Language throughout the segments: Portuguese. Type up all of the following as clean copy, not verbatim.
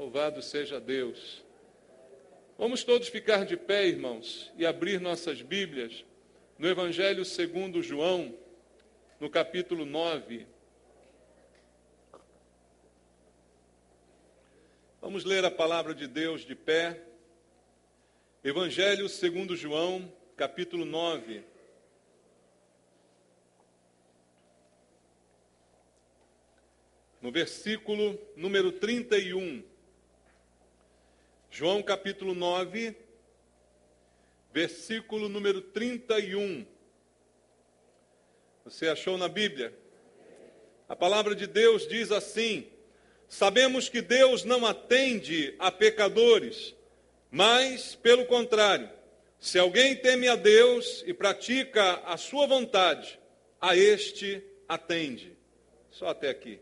Louvado seja Deus. Vamos todos ficar de pé, irmãos, e abrir nossas Bíblias no Evangelho segundo João, no capítulo 9. Vamos ler a palavra de Deus de pé. Evangelho segundo João, capítulo 9. No versículo número 31. João capítulo 9, versículo número 31. Você achou na Bíblia? A palavra de Deus diz assim: sabemos que Deus não atende a pecadores, mas, pelo contrário, se alguém teme a Deus e pratica a sua vontade, a este atende. Só até aqui.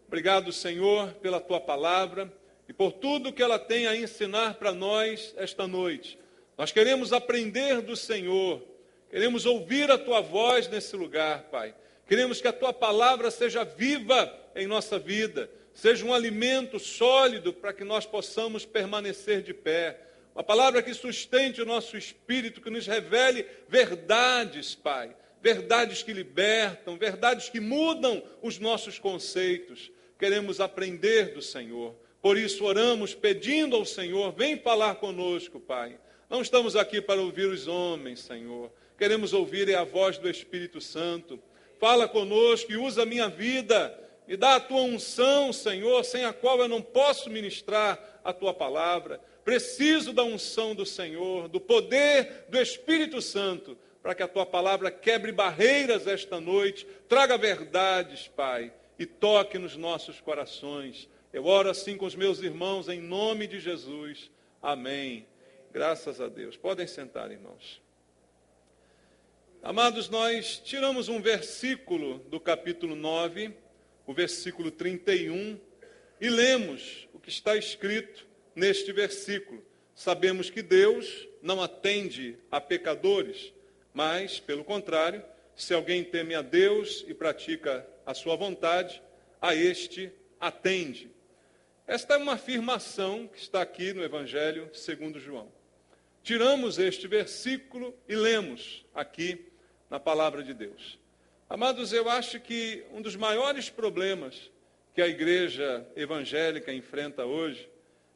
Obrigado, Senhor, pela tua palavra e por tudo que ela tem a ensinar para nós esta noite. Nós queremos aprender do Senhor, queremos ouvir a tua voz nesse lugar, Pai. Queremos que a tua palavra seja viva em nossa vida, seja um alimento sólido para que nós possamos permanecer de pé. Uma palavra que sustente o nosso espírito, que nos revele verdades, Pai. Verdades que libertam, verdades que mudam os nossos conceitos. Queremos aprender do Senhor. Por isso oramos pedindo ao Senhor, vem falar conosco, Pai. Não estamos aqui para ouvir os homens, Senhor. Queremos ouvir a voz do Espírito Santo. Fala conosco e usa a minha vida. Me dá a tua unção, Senhor, sem a qual eu não posso ministrar a tua palavra. Preciso da unção do Senhor, do poder do Espírito Santo, para que a tua palavra quebre barreiras esta noite, traga verdades, Pai, e toque nos nossos corações. Eu oro assim com os meus irmãos, em nome de Jesus. Amém. Graças a Deus. Podem sentar, irmãos. Amados, nós tiramos um versículo do capítulo 9, o versículo 31, e lemos o que está escrito neste versículo. Sabemos que Deus não atende a pecadores, mas, pelo contrário, se alguém teme a Deus e pratica a sua vontade, a este atende. Esta é uma afirmação que está aqui no Evangelho segundo João. Tiramos este versículo e lemos aqui na palavra de Deus. Amados, eu acho que um dos maiores problemas que a igreja evangélica enfrenta hoje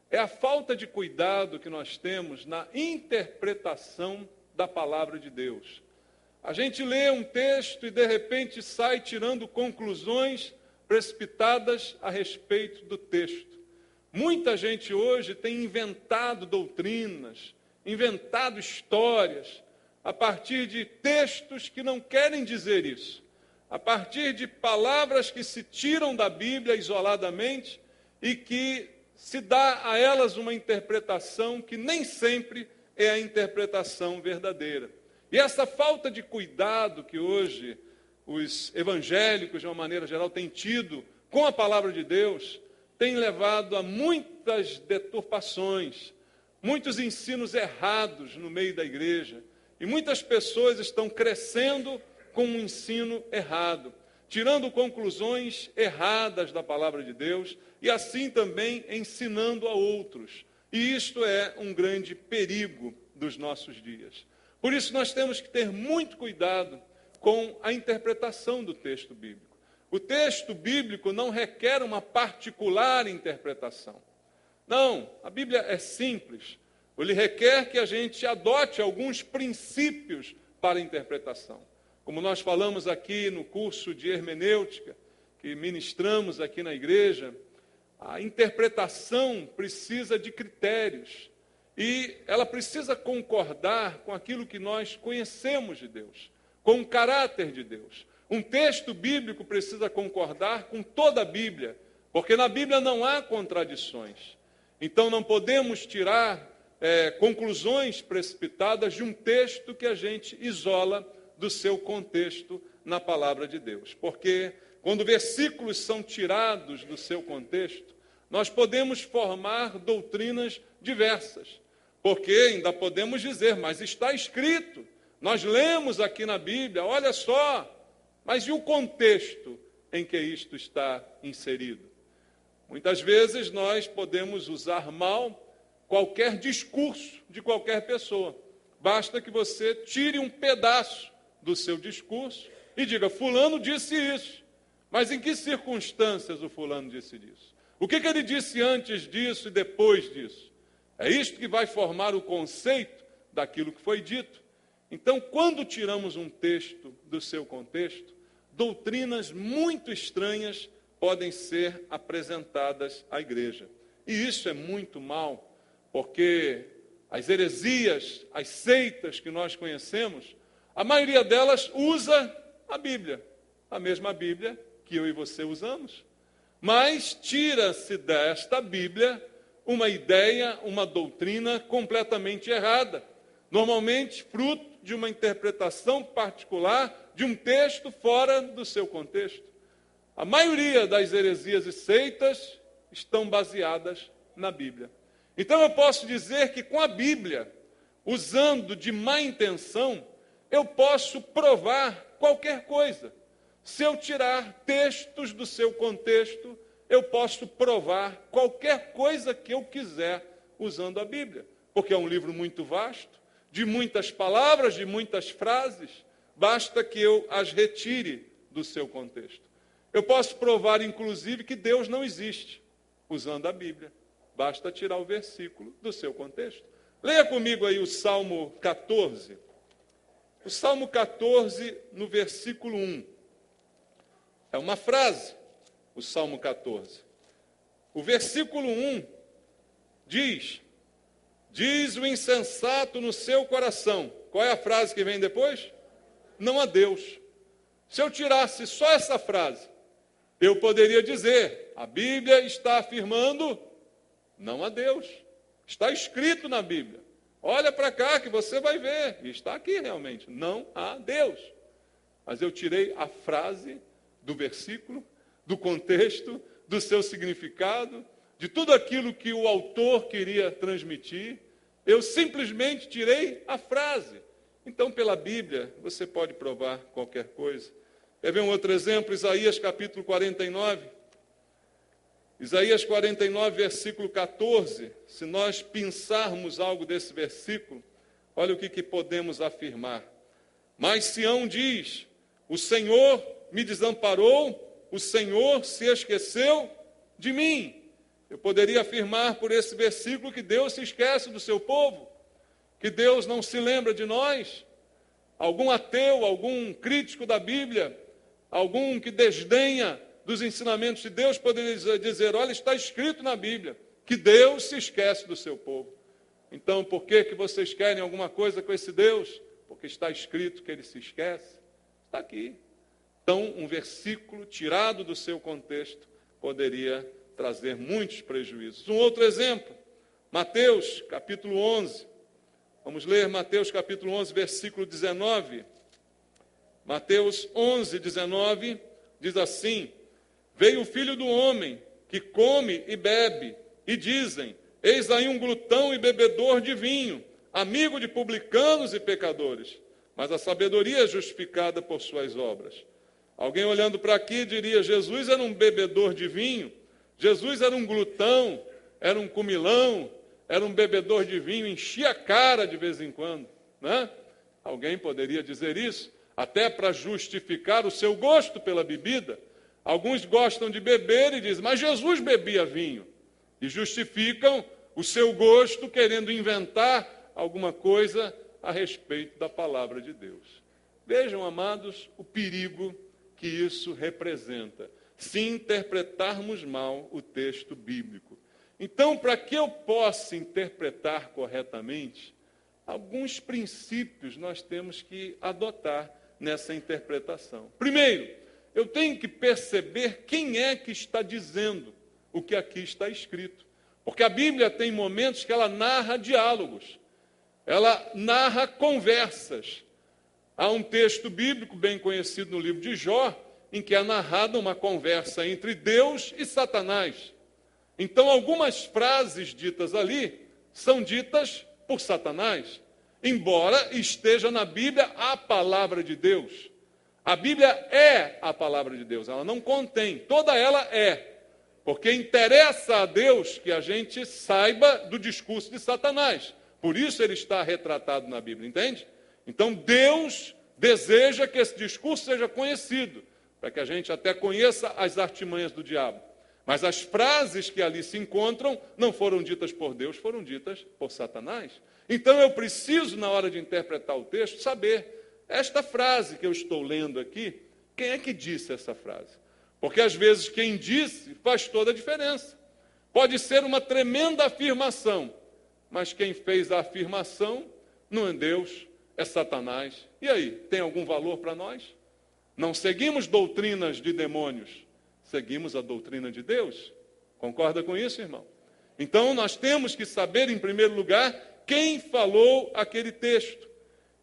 é a falta de cuidado que nós temos na interpretação da palavra de Deus. A gente lê um texto e de repente sai tirando conclusões precipitadas a respeito do texto. Muita gente hoje tem inventado doutrinas, inventado histórias, a partir de textos que não querem dizer isso, a partir de palavras que se tiram da Bíblia isoladamente e que se dá a elas uma interpretação que nem sempre é a interpretação verdadeira. E essa falta de cuidado que hoje os evangélicos, de uma maneira geral, têm tido com a palavra de Deus, tem levado a muitas deturpações, muitos ensinos errados no meio da igreja. E muitas pessoas estão crescendo com um ensino errado, tirando conclusões erradas da palavra de Deus e assim também ensinando a outros. E isto é um grande perigo dos nossos dias. Por isso nós temos que ter muito cuidado com a interpretação do texto bíblico. O texto bíblico não requer uma particular interpretação. Não, a Bíblia é simples. Ele requer que a gente adote alguns princípios para a interpretação. Como nós falamos aqui no curso de hermenêutica, que ministramos aqui na igreja, a interpretação precisa de critérios. E ela precisa concordar com aquilo que nós conhecemos de Deus, com o caráter de Deus. Um texto bíblico precisa concordar com toda a Bíblia, porque na Bíblia não há contradições. Então não podemos tirar conclusões precipitadas de um texto que a gente isola do seu contexto na palavra de Deus. Porque quando versículos são tirados do seu contexto, nós podemos formar doutrinas diversas. Porque ainda podemos dizer, mas está escrito, nós lemos aqui na Bíblia, olha só, mas e o contexto em que isto está inserido? Muitas vezes nós podemos usar mal qualquer discurso de qualquer pessoa. Basta que você tire um pedaço do seu discurso e diga, fulano disse isso. Mas em que circunstâncias o fulano disse isso? O que ele disse antes disso e depois disso? É isto que vai formar o conceito daquilo que foi dito. Então, quando tiramos um texto do seu contexto, doutrinas muito estranhas podem ser apresentadas à igreja. E isso é muito mal, porque as heresias, as seitas que nós conhecemos, a maioria delas usa a Bíblia, a mesma Bíblia que eu e você usamos. Mas tira-se desta Bíblia uma ideia, uma doutrina completamente errada, normalmente fruto de uma interpretação particular de um texto fora do seu contexto. A maioria das heresias e seitas estão baseadas na Bíblia. Então eu posso dizer que com a Bíblia, usando de má intenção, eu posso provar qualquer coisa. Se eu tirar textos do seu contexto, eu posso provar qualquer coisa que eu quiser usando a Bíblia. Porque é um livro muito vasto, de muitas palavras, de muitas frases, basta que eu as retire do seu contexto. Eu posso provar, inclusive, que Deus não existe, usando a Bíblia. Basta tirar o versículo do seu contexto. Leia comigo aí o Salmo 14. O Salmo 14, no versículo 1. É uma frase, o Salmo 14. O versículo 1 diz o insensato no seu coração. Qual é a frase que vem depois? Não há Deus. Se eu tirasse só essa frase, eu poderia dizer, a Bíblia está afirmando, não há Deus. Está escrito na Bíblia. Olha para cá que você vai ver. E está aqui realmente, não há Deus. Mas eu tirei a frase do versículo, do contexto, do seu significado, de tudo aquilo que o autor queria transmitir. Eu simplesmente tirei a frase. Então, pela Bíblia, você pode provar qualquer coisa. Quer ver um outro exemplo? Isaías capítulo 49. Isaías 49, versículo 14. Se nós pensarmos algo desse versículo, olha o que podemos afirmar. Mas Sião diz, o Senhor me desamparou, o Senhor se esqueceu de mim. Eu poderia afirmar por esse versículo que Deus se esquece do seu povo, que Deus não se lembra de nós. Algum ateu, algum crítico da Bíblia, algum que desdenha dos ensinamentos de Deus, poderia dizer, olha, está escrito na Bíblia, que Deus se esquece do seu povo. Então, por que vocês querem alguma coisa com esse Deus? Porque está escrito que ele se esquece. Está aqui. Então, um versículo tirado do seu contexto poderia trazer muitos prejuízos. Um outro exemplo, Mateus, capítulo 11. Vamos ler Mateus, capítulo 11, versículo 19. Mateus 11, 19, diz assim, veio o Filho do Homem, que come e bebe, e dizem, eis aí um glutão e bebedor de vinho, amigo de publicanos e pecadores, mas a sabedoria é justificada por suas obras. Alguém olhando para aqui diria, Jesus era um bebedor de vinho, Jesus era um glutão, era um comilão, era um bebedor de vinho, enchia a cara de vez em quando, né? Alguém poderia dizer isso, até para justificar o seu gosto pela bebida. Alguns gostam de beber e dizem, mas Jesus bebia vinho. E justificam o seu gosto querendo inventar alguma coisa a respeito da palavra de Deus. Vejam, amados, o perigo que isso representa, se interpretarmos mal o texto bíblico. Então, para que eu possa interpretar corretamente, alguns princípios nós temos que adotar nessa interpretação. Primeiro, eu tenho que perceber quem é que está dizendo o que aqui está escrito. Porque a Bíblia tem momentos que ela narra diálogos, ela narra conversas. Há um texto bíblico bem conhecido no livro de Jó, em que é narrada uma conversa entre Deus e Satanás. Então, algumas frases ditas ali são ditas por Satanás, embora esteja na Bíblia a palavra de Deus. A Bíblia é a palavra de Deus, ela não contém, toda ela é. Porque interessa a Deus que a gente saiba do discurso de Satanás. Por isso ele está retratado na Bíblia, entende? Então Deus deseja que esse discurso seja conhecido, para que a gente até conheça as artimanhas do diabo. Mas as frases que ali se encontram não foram ditas por Deus, foram ditas por Satanás. Então eu preciso, na hora de interpretar o texto, saber esta frase que eu estou lendo aqui, quem é que disse essa frase? Porque às vezes quem disse faz toda a diferença. Pode ser uma tremenda afirmação, mas quem fez a afirmação não é Deus, é Satanás. E aí, tem algum valor para nós? Não seguimos doutrinas de demônios, seguimos a doutrina de Deus. Concorda com isso, irmão? Então nós temos que saber, em primeiro lugar, quem falou aquele texto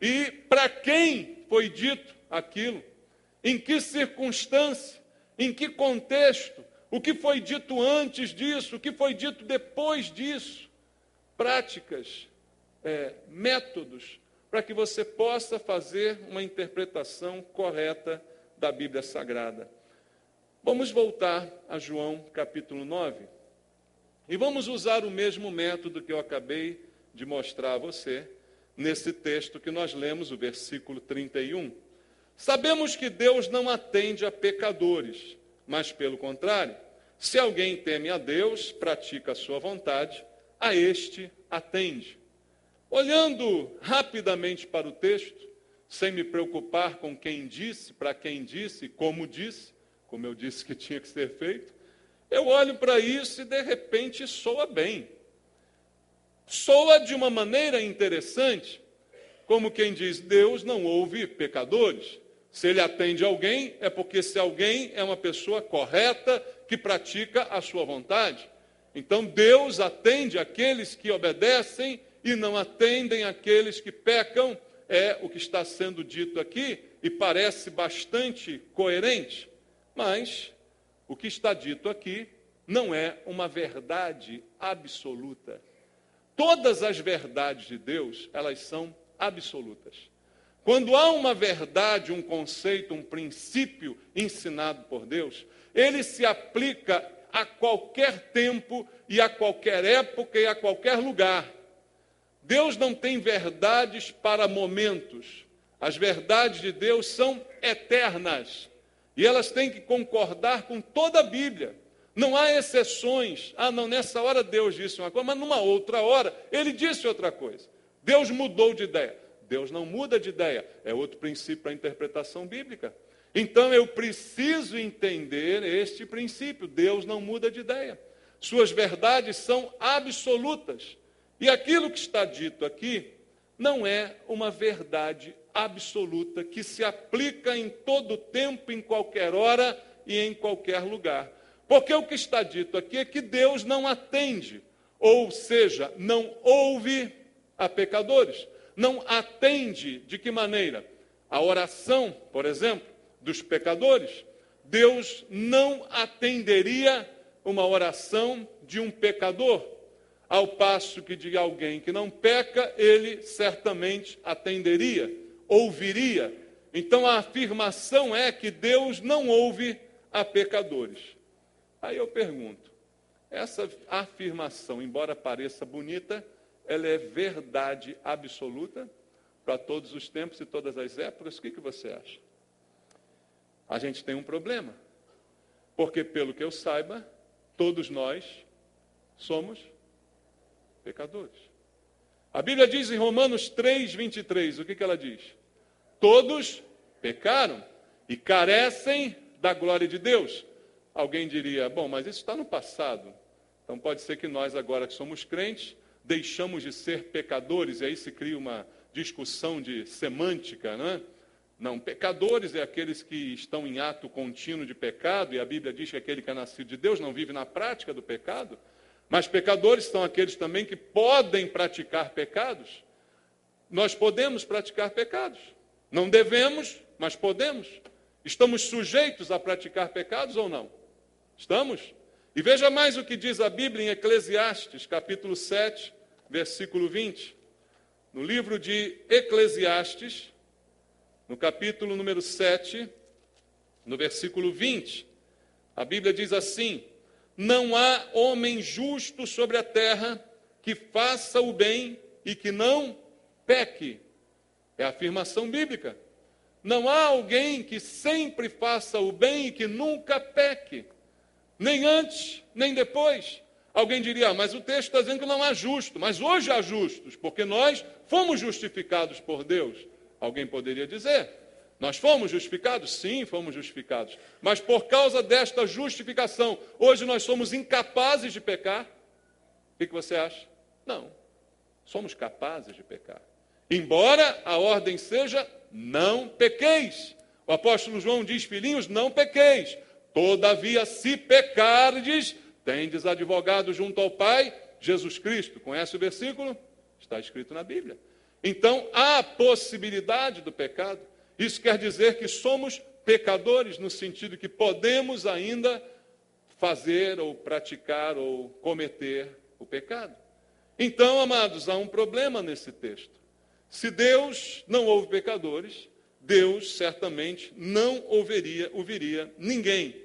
e para quem foi dito aquilo, em que circunstância, em que contexto, o que foi dito antes disso, o que foi dito depois disso. Práticas, métodos, para que você possa fazer uma interpretação correta da Bíblia Sagrada. Vamos voltar a João capítulo 9 e vamos usar o mesmo método que eu acabei de mostrar a você nesse texto que nós lemos, o versículo 31. Sabemos que Deus não atende a pecadores, mas pelo contrário, se alguém teme a Deus, pratica a sua vontade, a este atende. Olhando rapidamente para o texto, sem me preocupar com quem disse, para quem disse, como eu disse que tinha que ser feito, eu olho para isso e de repente soa bem. Soa de uma maneira interessante, como quem diz, Deus não ouve pecadores. Se ele atende alguém, é porque esse alguém é uma pessoa correta que pratica a sua vontade. Então Deus atende aqueles que obedecem e não atendem aqueles que pecam. É o que está sendo dito aqui e parece bastante coerente. Mas o que está dito aqui não é uma verdade absoluta. Todas as verdades de Deus, elas são absolutas. Quando há uma verdade, um conceito, um princípio ensinado por Deus, ele se aplica a qualquer tempo e a qualquer época e a qualquer lugar. Deus não tem verdades para momentos. As verdades de Deus são eternas. E elas têm que concordar com toda a Bíblia. Não há exceções. Não, nessa hora Deus disse uma coisa, mas numa outra hora ele disse outra coisa. Deus mudou de ideia. Deus não muda de ideia. É outro princípio para a interpretação bíblica. Então eu preciso entender este princípio. Deus não muda de ideia. Suas verdades são absolutas. E aquilo que está dito aqui não é uma verdade absoluta que se aplica em todo tempo, em qualquer hora e em qualquer lugar. Porque o que está dito aqui é que Deus não atende, ou seja, não ouve a pecadores. Não atende de que maneira? A oração, por exemplo, dos pecadores. Deus não atenderia uma oração de um pecador, ao passo que de alguém que não peca, ele certamente atenderia, ouviria. Então a afirmação é que Deus não ouve a pecadores. Aí eu pergunto, essa afirmação, embora pareça bonita, ela é verdade absoluta para todos os tempos e todas as épocas? O que você acha? A gente tem um problema, porque pelo que eu saiba, todos nós somos pecadores. A Bíblia diz em Romanos 3:23, o que ela diz? Todos pecaram e carecem da glória de Deus. Alguém diria, bom, mas isso está no passado. Então pode ser que nós agora que somos crentes, deixamos de ser pecadores, e aí se cria uma discussão de semântica, não é? Não, pecadores é aqueles que estão em ato contínuo de pecado, e a Bíblia diz que aquele que é nascido de Deus não vive na prática do pecado. Mas pecadores são aqueles também que podem praticar pecados. Nós podemos praticar pecados. Não devemos, mas podemos. Estamos sujeitos a praticar pecados ou não? Estamos? E veja mais o que diz a Bíblia em Eclesiastes, capítulo 7, versículo 20. No livro de Eclesiastes, no capítulo número 7, no versículo 20, a Bíblia diz assim: não há homem justo sobre a terra que faça o bem e que não peque. É a afirmação bíblica. Não há alguém que sempre faça o bem e que nunca peque. Nem antes, nem depois. Alguém diria, mas o texto está dizendo que não há justo. Mas hoje há justos, porque nós fomos justificados por Deus. Alguém poderia dizer, nós fomos justificados? Sim, fomos justificados. Mas por causa desta justificação, hoje nós somos incapazes de pecar? O que você acha? Não, somos capazes de pecar. Embora a ordem seja, não pequeis. O apóstolo João diz, filhinhos, não pequeis. Todavia, se pecardes, tendes advogado junto ao Pai, Jesus Cristo. Conhece o versículo? Está escrito na Bíblia. Então, há possibilidade do pecado. Isso quer dizer que somos pecadores, no sentido que podemos ainda fazer ou praticar ou cometer o pecado. Então, amados, há um problema nesse texto. Se Deus não ouve pecadores, Deus certamente não ouviria ninguém,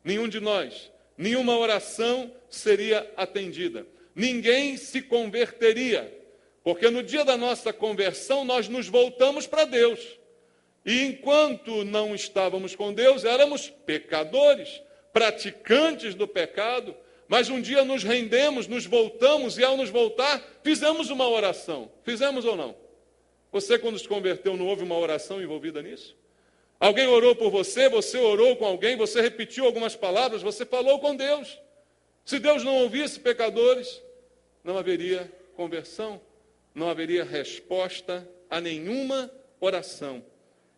nenhum de nós. Nenhuma oração seria atendida. Ninguém se converteria, porque no dia da nossa conversão nós nos voltamos para Deus. E enquanto não estávamos com Deus, éramos pecadores, praticantes do pecado, mas um dia nos rendemos, nos voltamos e ao nos voltar, fizemos uma oração. Fizemos ou não? Você, quando se converteu, não houve uma oração envolvida nisso? Alguém orou por você, você orou com alguém, você repetiu algumas palavras, você falou com Deus. Se Deus não ouvisse pecadores, não haveria conversão, não haveria resposta a nenhuma oração.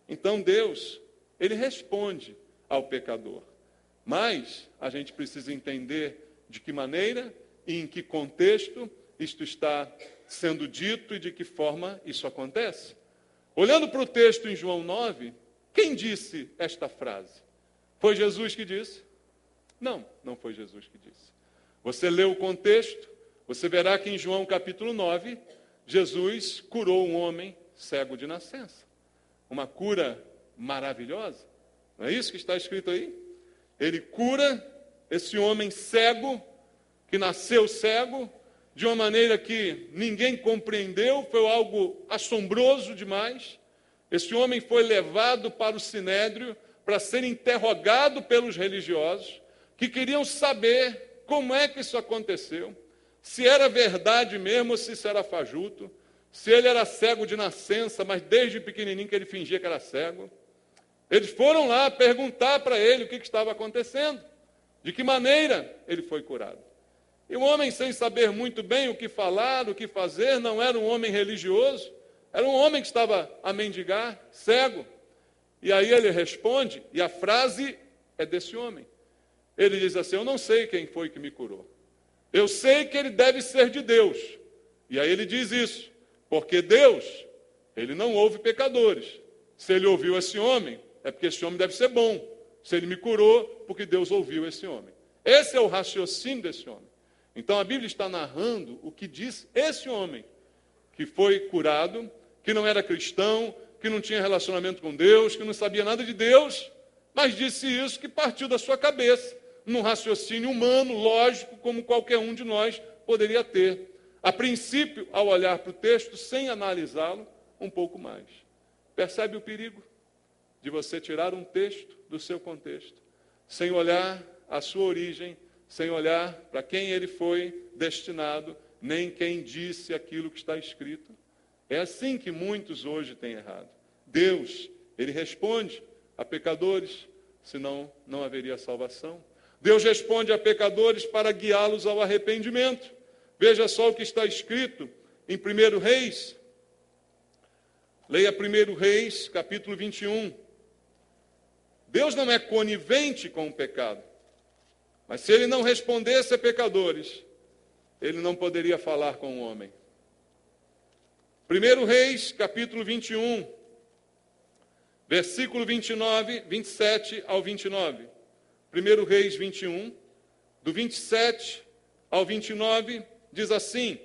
Então Deus, Ele responde ao pecador. Mas a gente precisa entender de que maneira e em que contexto isto está sendo dito e de que forma isso acontece. Olhando para o texto em João 9, quem disse esta frase? Foi Jesus que disse? Não, não foi Jesus que disse. Você lê o contexto, você verá que em João capítulo 9, Jesus curou um homem cego de nascença. Uma cura maravilhosa. Não é isso que está escrito aí? Ele cura esse homem cego, que nasceu cego, de uma maneira que ninguém compreendeu, foi algo assombroso demais. Esse homem foi levado para o sinédrio para ser interrogado pelos religiosos, que queriam saber como é que isso aconteceu, se era verdade mesmo ou se isso era fajuto, se ele era cego de nascença, mas desde pequenininho que ele fingia que era cego. Eles foram lá perguntar para ele o que estava acontecendo, de que maneira ele foi curado. E o homem, sem saber muito bem o que falar, o que fazer, não era um homem religioso, era um homem que estava a mendigar, cego. E aí ele responde, e a frase é desse homem. Ele diz assim, eu não sei quem foi que me curou. Eu sei que ele deve ser de Deus. E aí ele diz isso, porque Deus, ele não ouve pecadores. Se ele ouviu esse homem, é porque esse homem deve ser bom. Se ele me curou, porque Deus ouviu esse homem. Esse é o raciocínio desse homem. Então a Bíblia está narrando o que diz esse homem, que foi curado, que não era cristão, que não tinha relacionamento com Deus, que não sabia nada de Deus, mas disse isso que partiu da sua cabeça, num raciocínio humano, lógico, como qualquer um de nós poderia ter. A princípio, ao olhar para o texto, sem analisá-lo um pouco mais. Percebe o perigo de você tirar um texto do seu contexto, sem olhar a sua origem, sem olhar para quem ele foi destinado, nem quem disse aquilo que está escrito. É assim que muitos hoje têm errado. Deus, ele responde a pecadores, senão não haveria salvação. Deus responde a pecadores para guiá-los ao arrependimento. Veja só o que está escrito em 1 Reis. Leia 1 Reis, capítulo 21. Deus não é conivente com o pecado. Mas se ele não respondesse a pecadores, ele não poderia falar com o homem. 1 Reis, capítulo 21, versículo 29, 27 ao 29. 1 Reis 21, do 27 ao 29, diz assim: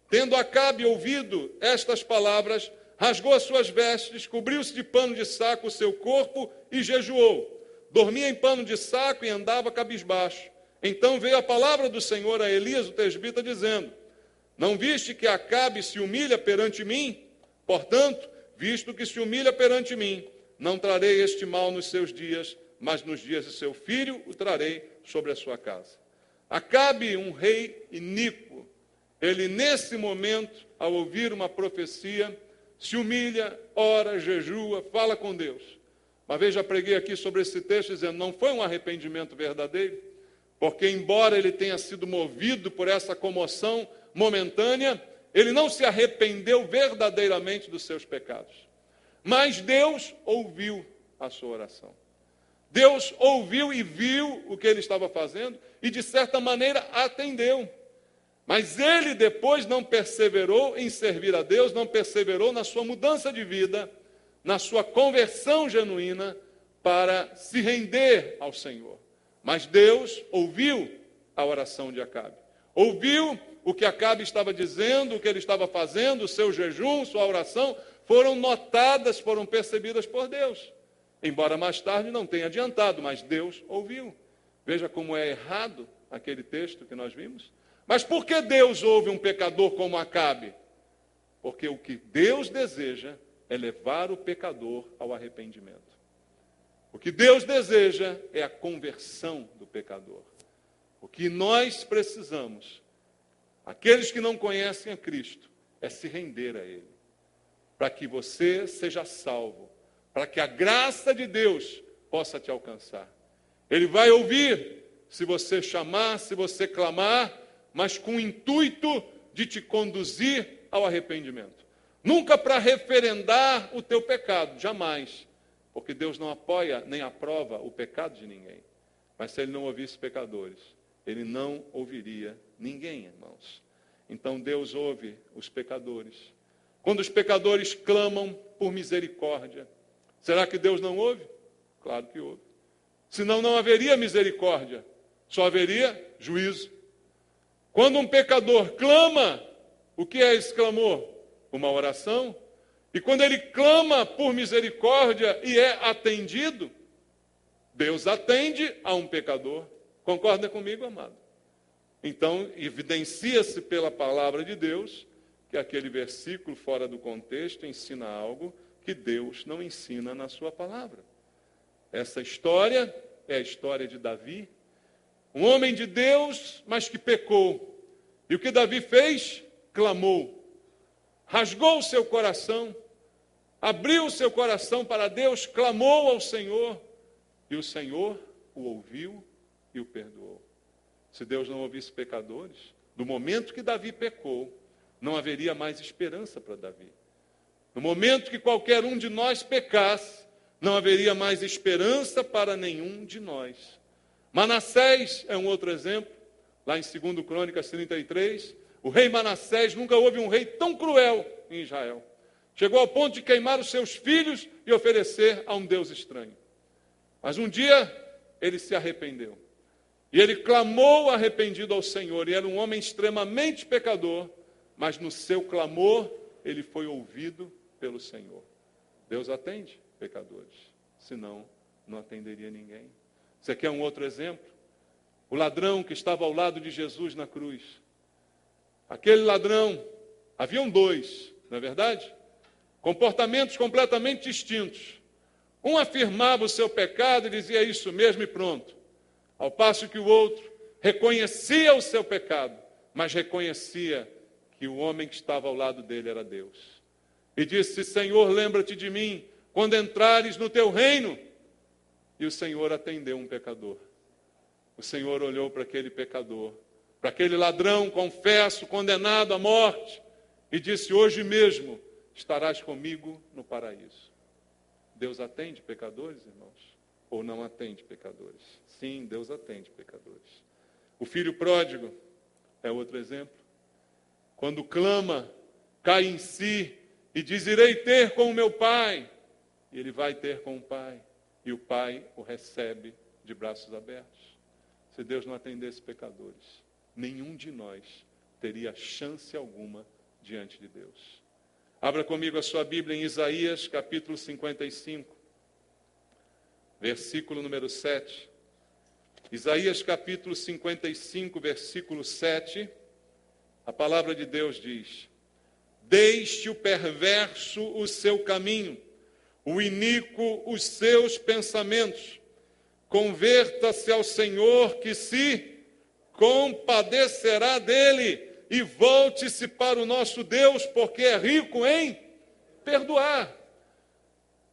Tendo Acabe ouvido estas palavras, rasgou as suas vestes, cobriu-se de pano de saco o seu corpo e jejuou. Dormia em pano de saco e andava cabisbaixo. Então veio a palavra do Senhor a Elias, o tesbita, dizendo: não viste que Acabe se humilha perante mim? Portanto, visto que se humilha perante mim, não trarei este mal nos seus dias, mas nos dias de seu filho o trarei sobre a sua casa. Acabe, um rei iníquo, ele nesse momento, ao ouvir uma profecia, se humilha, ora, jejua, fala com Deus. Uma vez já preguei aqui sobre esse texto, dizendo, não foi um arrependimento verdadeiro, porque embora ele tenha sido movido por essa comoção momentânea, ele não se arrependeu verdadeiramente dos seus pecados. Mas Deus ouviu a sua oração. Deus ouviu e viu o que ele estava fazendo e, de certa maneira, atendeu. Mas ele depois não perseverou em servir a Deus, não perseverou na sua mudança de vida, na sua conversão genuína para se render ao Senhor. Mas Deus ouviu a oração de Acabe. Ouviu o que Acabe estava dizendo, o que ele estava fazendo, o seu jejum, sua oração, foram notadas, foram percebidas por Deus. Embora mais tarde não tenha adiantado, mas Deus ouviu. Veja como é errado aquele texto que nós vimos. Mas por que Deus ouve um pecador como Acabe? Porque o que Deus deseja é levar o pecador ao arrependimento. O que Deus deseja é a conversão do pecador. O que nós precisamos, aqueles que não conhecem a Cristo, é se render a Ele. Para que você seja salvo, para que a graça de Deus possa te alcançar. Ele vai ouvir se você chamar, se você clamar, mas com o intuito de te conduzir ao arrependimento. Nunca para referendar o teu pecado, jamais. Porque Deus não apoia nem aprova o pecado de ninguém. Mas se Ele não ouvisse pecadores, Ele não ouviria ninguém, irmãos. Então Deus ouve os pecadores. Quando os pecadores clamam por misericórdia, será que Deus não ouve? Claro que ouve. Senão não haveria misericórdia, só haveria juízo. Quando um pecador clama, o que é esse clamor? Uma oração. E quando ele clama por misericórdia e é atendido, Deus atende a um pecador. Concorda comigo, amado? Então, evidencia-se pela palavra de Deus que aquele versículo fora do contexto ensina algo que Deus não ensina na sua palavra. Essa história é a história de Davi, um homem de Deus, mas que pecou. E o que Davi fez? Clamou. Rasgou o seu coração, abriu o seu coração para Deus, clamou ao Senhor, e o Senhor o ouviu e o perdoou. Se Deus não ouvisse pecadores, no momento que Davi pecou, não haveria mais esperança para Davi. No momento que qualquer um de nós pecasse, não haveria mais esperança para nenhum de nós. Manassés é um outro exemplo, lá em 2 Crônicas 33, o rei Manassés, nunca houve um rei tão cruel em Israel. Chegou ao ponto de queimar os seus filhos e oferecer a um Deus estranho. Mas um dia ele se arrependeu. E ele clamou arrependido ao Senhor. E era um homem extremamente pecador, mas no seu clamor ele foi ouvido pelo Senhor. Deus atende pecadores, senão não atenderia ninguém. Você quer um outro exemplo? O ladrão que estava ao lado de Jesus na cruz. Aquele ladrão, haviam dois, não é verdade? Comportamentos completamente distintos. Um afirmava o seu pecado e dizia isso mesmo e pronto. Ao passo que o outro reconhecia o seu pecado, mas reconhecia que o homem que estava ao lado dele era Deus. E disse, Senhor, lembra-te de mim quando entrares no teu reino. E o Senhor atendeu um pecador. O Senhor olhou para aquele pecador, para aquele ladrão, confesso, condenado à morte, e disse, hoje mesmo estarás comigo no paraíso. Deus atende pecadores, irmãos? Ou não atende pecadores? Sim, Deus atende pecadores. O filho pródigo é outro exemplo. Quando clama, cai em si e diz, irei ter com o meu pai. E ele vai ter com o pai. E o pai o recebe de braços abertos. Se Deus não atendesse pecadores, nenhum de nós teria chance alguma diante de Deus. Abra comigo a sua Bíblia em Isaías, capítulo 55, versículo número 7. Isaías capítulo 55, versículo 7, a palavra de Deus diz: deixe o perverso o seu caminho, o iníquo os seus pensamentos. Converta-se ao Senhor, que se compadecerá dele, e volte-se para o nosso Deus, porque é rico em perdoar.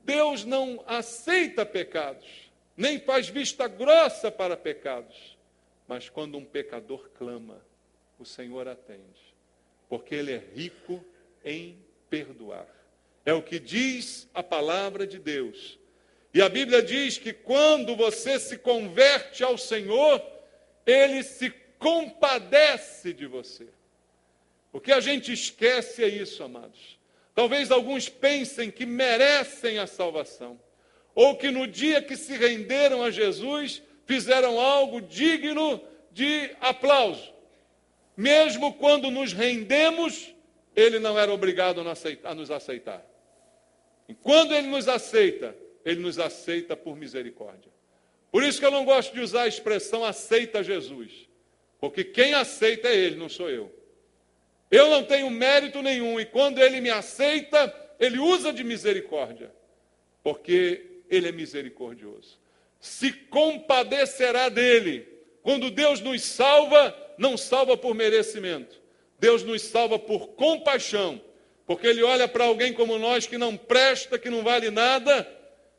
Deus não aceita pecados, nem faz vista grossa para pecados. Mas quando um pecador clama, o Senhor atende, porque Ele é rico em perdoar. É o que diz a palavra de Deus. E a Bíblia diz que quando você se converte ao Senhor, Ele se compadece de você. O que a gente esquece é isso, amados. Talvez alguns pensem que merecem a salvação, ou que no dia que se renderam a Jesus, fizeram algo digno de aplauso. Mesmo quando nos rendemos, Ele não era obrigado a nos aceitar. E quando Ele nos aceita por misericórdia. Por isso que eu não gosto de usar a expressão aceita Jesus, porque quem aceita é Ele, não sou eu. Eu não tenho mérito nenhum, e quando Ele me aceita, Ele usa de misericórdia, porque Ele é misericordioso. Se compadecerá dele. Quando Deus nos salva, não salva por merecimento. Deus nos salva por compaixão, porque Ele olha para alguém como nós que não presta, que não vale nada,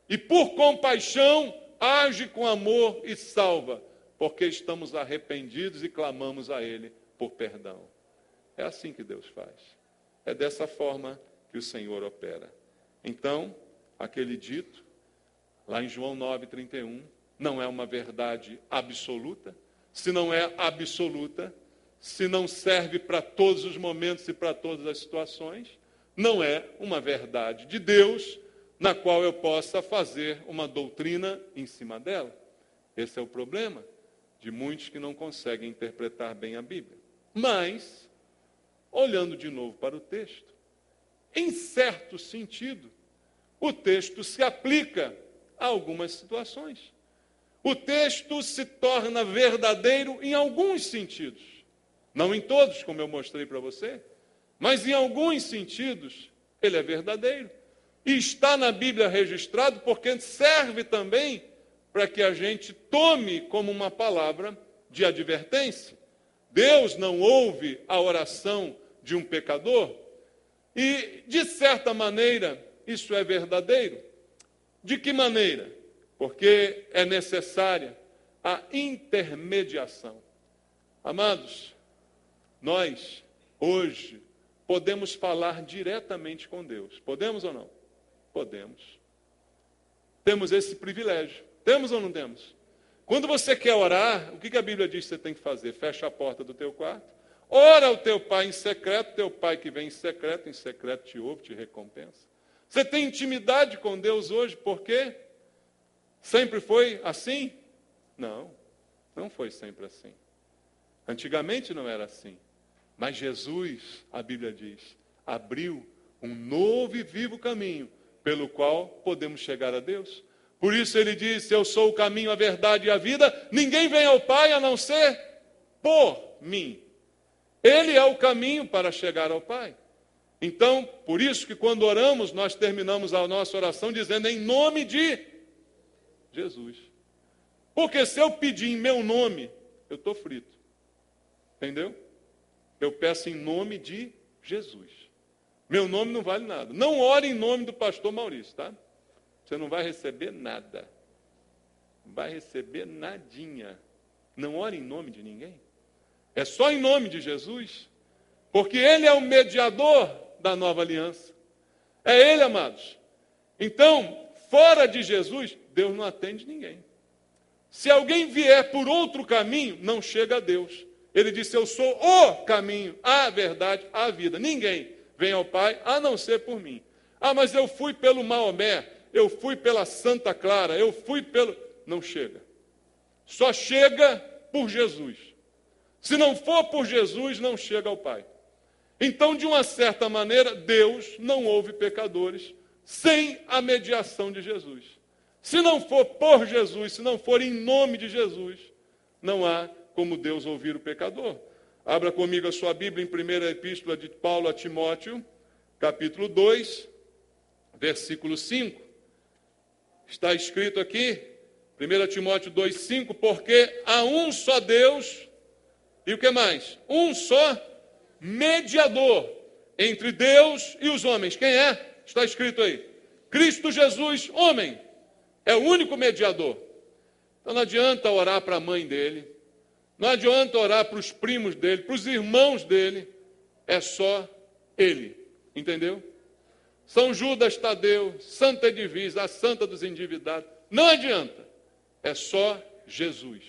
e por compaixão age com amor e salva, porque estamos arrependidos e clamamos a Ele por perdão. É assim que Deus faz. É dessa forma que o Senhor opera. Então, aquele dito, lá em João 9,31, não é uma verdade absoluta. Se não é absoluta, se não serve para todos os momentos e para todas as situações, não é uma verdade de Deus na qual eu possa fazer uma doutrina em cima dela. Esse é o problema de muitos que não conseguem interpretar bem a Bíblia. Mas, olhando de novo para o texto, em certo sentido, o texto se aplica a algumas situações. O texto se torna verdadeiro em alguns sentidos. Não em todos, como eu mostrei para você, mas em alguns sentidos ele é verdadeiro. E está na Bíblia registrado porque serve também para que a gente tome como uma palavra de advertência. Deus não ouve a oração de um pecador e, de certa maneira, isso é verdadeiro. De que maneira? Porque é necessária a intermediação. Amados, nós, hoje, podemos falar diretamente com Deus. Podemos ou não? Podemos. Temos esse privilégio. Temos ou não temos? Quando você quer orar, o que a Bíblia diz que você tem que fazer? Fecha a porta do teu quarto. Ora ao teu pai em secreto, teu pai que vem em secreto te ouve, te recompensa. Você tem intimidade com Deus hoje, por quê? Sempre foi assim? Não, não foi sempre assim. Antigamente não era assim. Mas Jesus, a Bíblia diz, abriu um novo e vivo caminho pelo qual podemos chegar a Deus. Por isso ele disse, eu sou o caminho, a verdade e a vida. Ninguém vem ao Pai a não ser por mim. Ele é o caminho para chegar ao Pai. Então, por isso que quando oramos, nós terminamos a nossa oração dizendo em nome de Jesus. Porque se eu pedir em meu nome, eu estou frito. Entendeu? Eu peço em nome de Jesus. Meu nome não vale nada. Não ore em nome do pastor Maurício, tá? Você não vai receber nada. Não vai receber nadinha. Não ore em nome de ninguém. É só em nome de Jesus. Porque Ele é o mediador da nova aliança. É Ele, amados. Então, fora de Jesus, Deus não atende ninguém. Se alguém vier por outro caminho, não chega a Deus. Ele disse, eu sou o caminho, a verdade, a vida. Ninguém vem ao Pai a não ser por mim. Ah, mas eu fui pelo Maomé, eu fui pela Santa Clara, eu fui pelo... Não chega. Só chega por Jesus. Se não for por Jesus, não chega ao Pai. Então, de uma certa maneira, Deus não ouve pecadores sem a mediação de Jesus. Se não for por Jesus, se não for em nome de Jesus, Não há como Deus ouvir o pecador. Abra comigo a sua Bíblia em 1ª Epístola de Paulo a Timóteo, capítulo 2, versículo 5. Está escrito aqui, 1 Timóteo 2, 5, porque há um só Deus, e o que mais? Um só mediador entre Deus e os homens. Quem é? Está escrito aí. Cristo Jesus, homem. É o único mediador. Então não adianta orar para a mãe dele, não adianta orar para os primos dele, para os irmãos dele, é só ele. Entendeu? São Judas Tadeu, Santa Edvisa, a Santa dos Endividados. Não adianta. É só Jesus.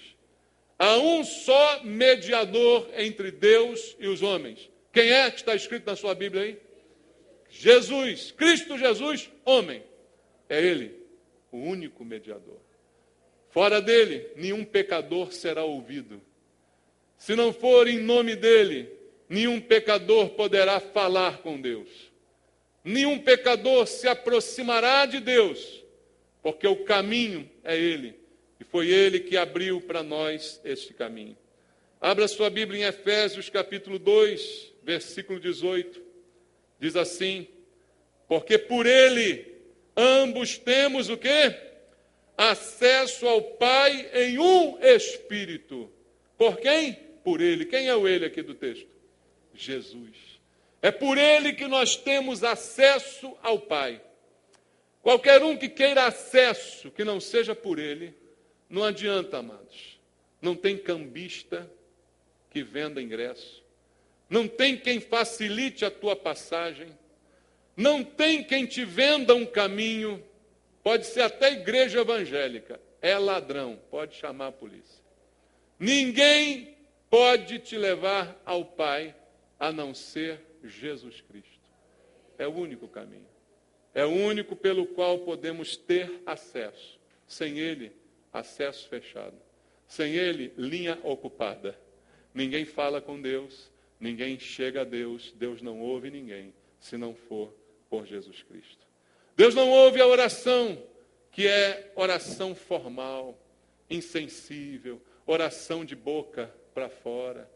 Há um só mediador entre Deus e os homens. Quem é que está escrito na sua Bíblia aí? Jesus. Cristo Jesus, homem. É Ele, o único mediador. Fora dele, nenhum pecador será ouvido. Se não for em nome dele, nenhum pecador poderá falar com Deus. Nenhum pecador se aproximará de Deus, porque o caminho é Ele, e foi Ele que abriu para nós este caminho. Abra sua Bíblia em Efésios capítulo 2, versículo 18. Diz assim, porque por Ele ambos temos o quê? Acesso ao Pai em um Espírito. Por quem? Por Ele. Quem é o Ele aqui do texto? Jesus. É por Ele que nós temos acesso ao Pai. Qualquer um que queira acesso, que não seja por Ele, não adianta, amados. Não tem cambista que venda ingresso. Não tem quem facilite a tua passagem. Não tem quem te venda um caminho. Pode ser até igreja evangélica. É ladrão, pode chamar a polícia. Ninguém pode te levar ao Pai a não ser Jesus Cristo. É o único caminho. É o único pelo qual podemos ter acesso. Sem Ele, acesso fechado. Sem Ele, linha ocupada. Ninguém fala com Deus, ninguém chega a Deus, Deus não ouve ninguém, se não for por Jesus Cristo. Deus não ouve a oração, que é oração formal, insensível, oração de boca para fora.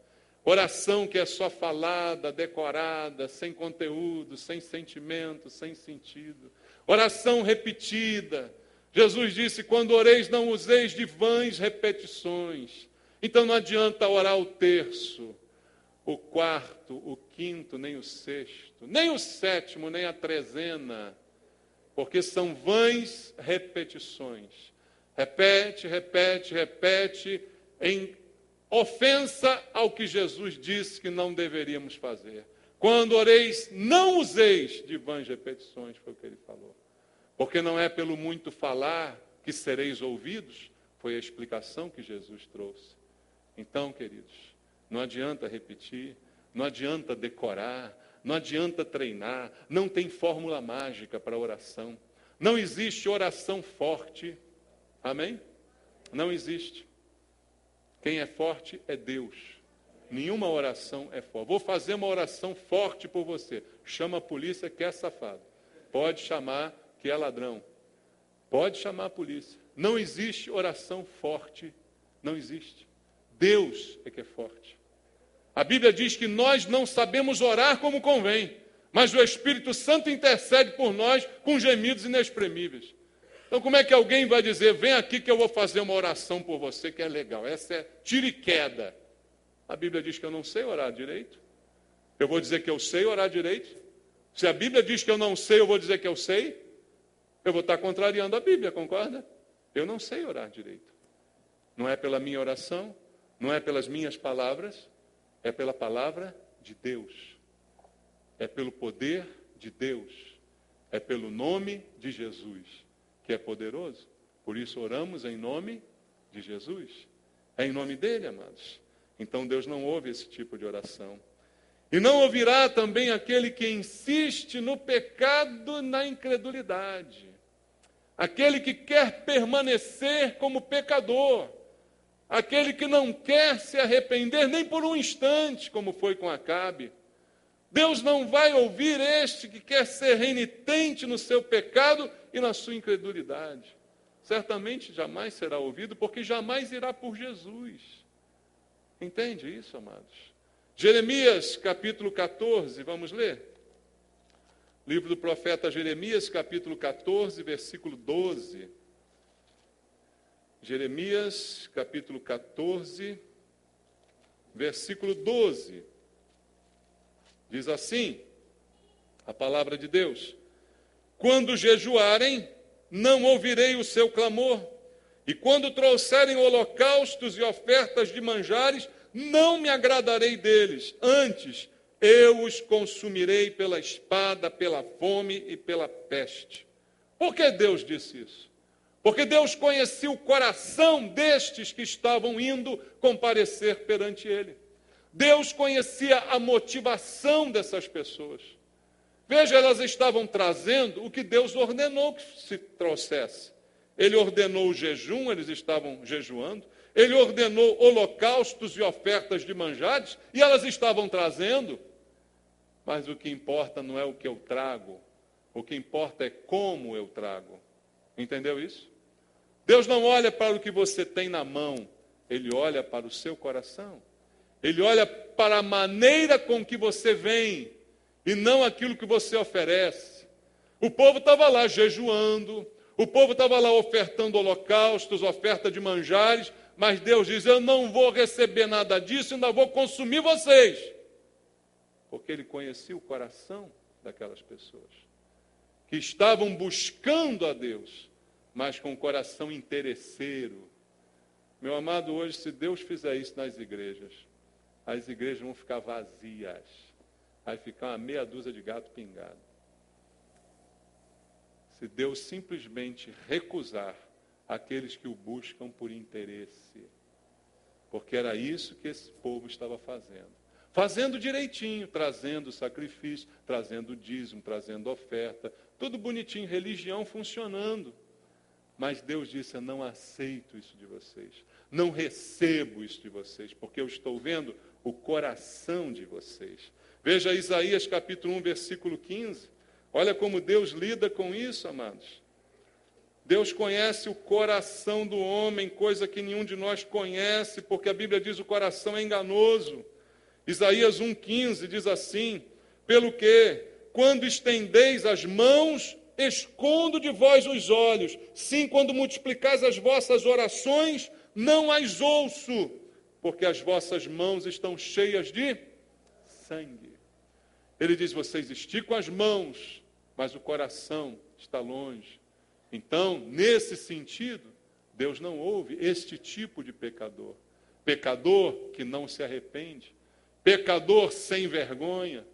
Oração que é só falada, decorada, sem conteúdo, sem sentimento, sem sentido. Oração repetida. Jesus disse, quando oreis não useis de vãs repetições. Então não adianta orar o terço, o quarto, o quinto, nem o sexto, nem o sétimo, nem a trezena, porque são vãs repetições. Repete, repete, repete, em ofensa ao que Jesus disse que não deveríamos fazer. Quando oreis, não useis de vãs repetições, foi o que ele falou. Porque não é pelo muito falar que sereis ouvidos, foi a explicação que Jesus trouxe. Então, queridos, não adianta repetir, não adianta decorar, não adianta treinar, não tem fórmula mágica para oração. Não existe oração forte. Amém? Não existe. Quem é forte é Deus. Nenhuma oração é forte. Vou fazer uma oração forte por você. Chama a polícia que é safado. Pode chamar que é ladrão. Pode chamar a polícia. Não existe oração forte. Não existe. Deus é que é forte. A Bíblia diz que nós não sabemos orar como convém, mas o Espírito Santo intercede por nós com gemidos inexprimíveis. Então, como é que alguém vai dizer, vem aqui que eu vou fazer uma oração por você, que é legal. Essa é tira e queda. A Bíblia diz que eu não sei orar direito. Eu vou dizer que eu sei orar direito? Se a Bíblia diz que eu não sei, eu vou dizer que eu sei? Eu vou estar contrariando a Bíblia, concorda? Eu não sei orar direito. Não é pela minha oração, não é pelas minhas palavras, é pela palavra de Deus. É pelo poder de Deus. É pelo nome de Jesus, que é poderoso. Por isso oramos em nome de Jesus. É em nome dele, amados. Então Deus não ouve esse tipo de oração. E não ouvirá também aquele que insiste no pecado, na incredulidade. Aquele que quer permanecer como pecador. Aquele que não quer se arrepender nem por um instante, como foi com Acabe. Deus não vai ouvir este que quer ser renitente no seu pecado e na sua incredulidade. Certamente jamais será ouvido, porque jamais irá por Jesus. Entende isso, amados? Jeremias, capítulo 14, vamos ler? Livro do profeta Jeremias, capítulo 14, versículo 12. Jeremias, capítulo 14, versículo 12. Diz assim, a palavra de Deus: quando jejuarem, não ouvirei o seu clamor, e quando trouxerem holocaustos e ofertas de manjares, não me agradarei deles. Antes, eu os consumirei pela espada, pela fome e pela peste. Por que Deus disse isso? Porque Deus conhecia o coração destes que estavam indo comparecer perante Ele. Deus conhecia a motivação dessas pessoas. Veja, elas estavam trazendo o que Deus ordenou que se trouxesse. Ele ordenou o jejum, eles estavam jejuando. Ele ordenou holocaustos e ofertas de manjares, e elas estavam trazendo. Mas o que importa não é o que eu trago, o que importa é como eu trago. Entendeu isso? Deus não olha para o que você tem na mão, Ele olha para o seu coração. Ele olha para a maneira com que você vem, e não aquilo que você oferece. O povo estava lá jejuando, o povo estava lá ofertando holocaustos, oferta de manjares, mas Deus diz, eu não vou receber nada disso, ainda vou consumir vocês. Porque Ele conhecia o coração daquelas pessoas, que estavam buscando a Deus, mas com o coração interesseiro. Meu amado, hoje, se Deus fizer isso nas igrejas, as igrejas vão ficar vazias. Vai ficar uma meia dúzia de gato pingado. Se Deus simplesmente recusar aqueles que o buscam por interesse. Porque era isso que esse povo estava fazendo. Fazendo direitinho, trazendo sacrifício, trazendo dízimo, trazendo oferta, tudo bonitinho, religião funcionando. Mas Deus disse, eu não aceito isso de vocês. Não recebo isso de vocês, porque eu estou vendo o coração de vocês. Veja Isaías capítulo 1, versículo 15. Olha como Deus lida com isso, amados. Deus conhece o coração do homem, coisa que nenhum de nós conhece, porque a Bíblia diz que o coração é enganoso. Isaías 1,15 diz assim, pelo que, quando estendeis as mãos, escondo de vós os olhos. Sim, quando multiplicais as vossas orações, não as ouço, porque as vossas mãos estão cheias de sangue. Ele diz, vocês esticam as mãos, mas o coração está longe. Então, nesse sentido, Deus não ouve este tipo de pecador. Pecador que não se arrepende. Pecador sem vergonha.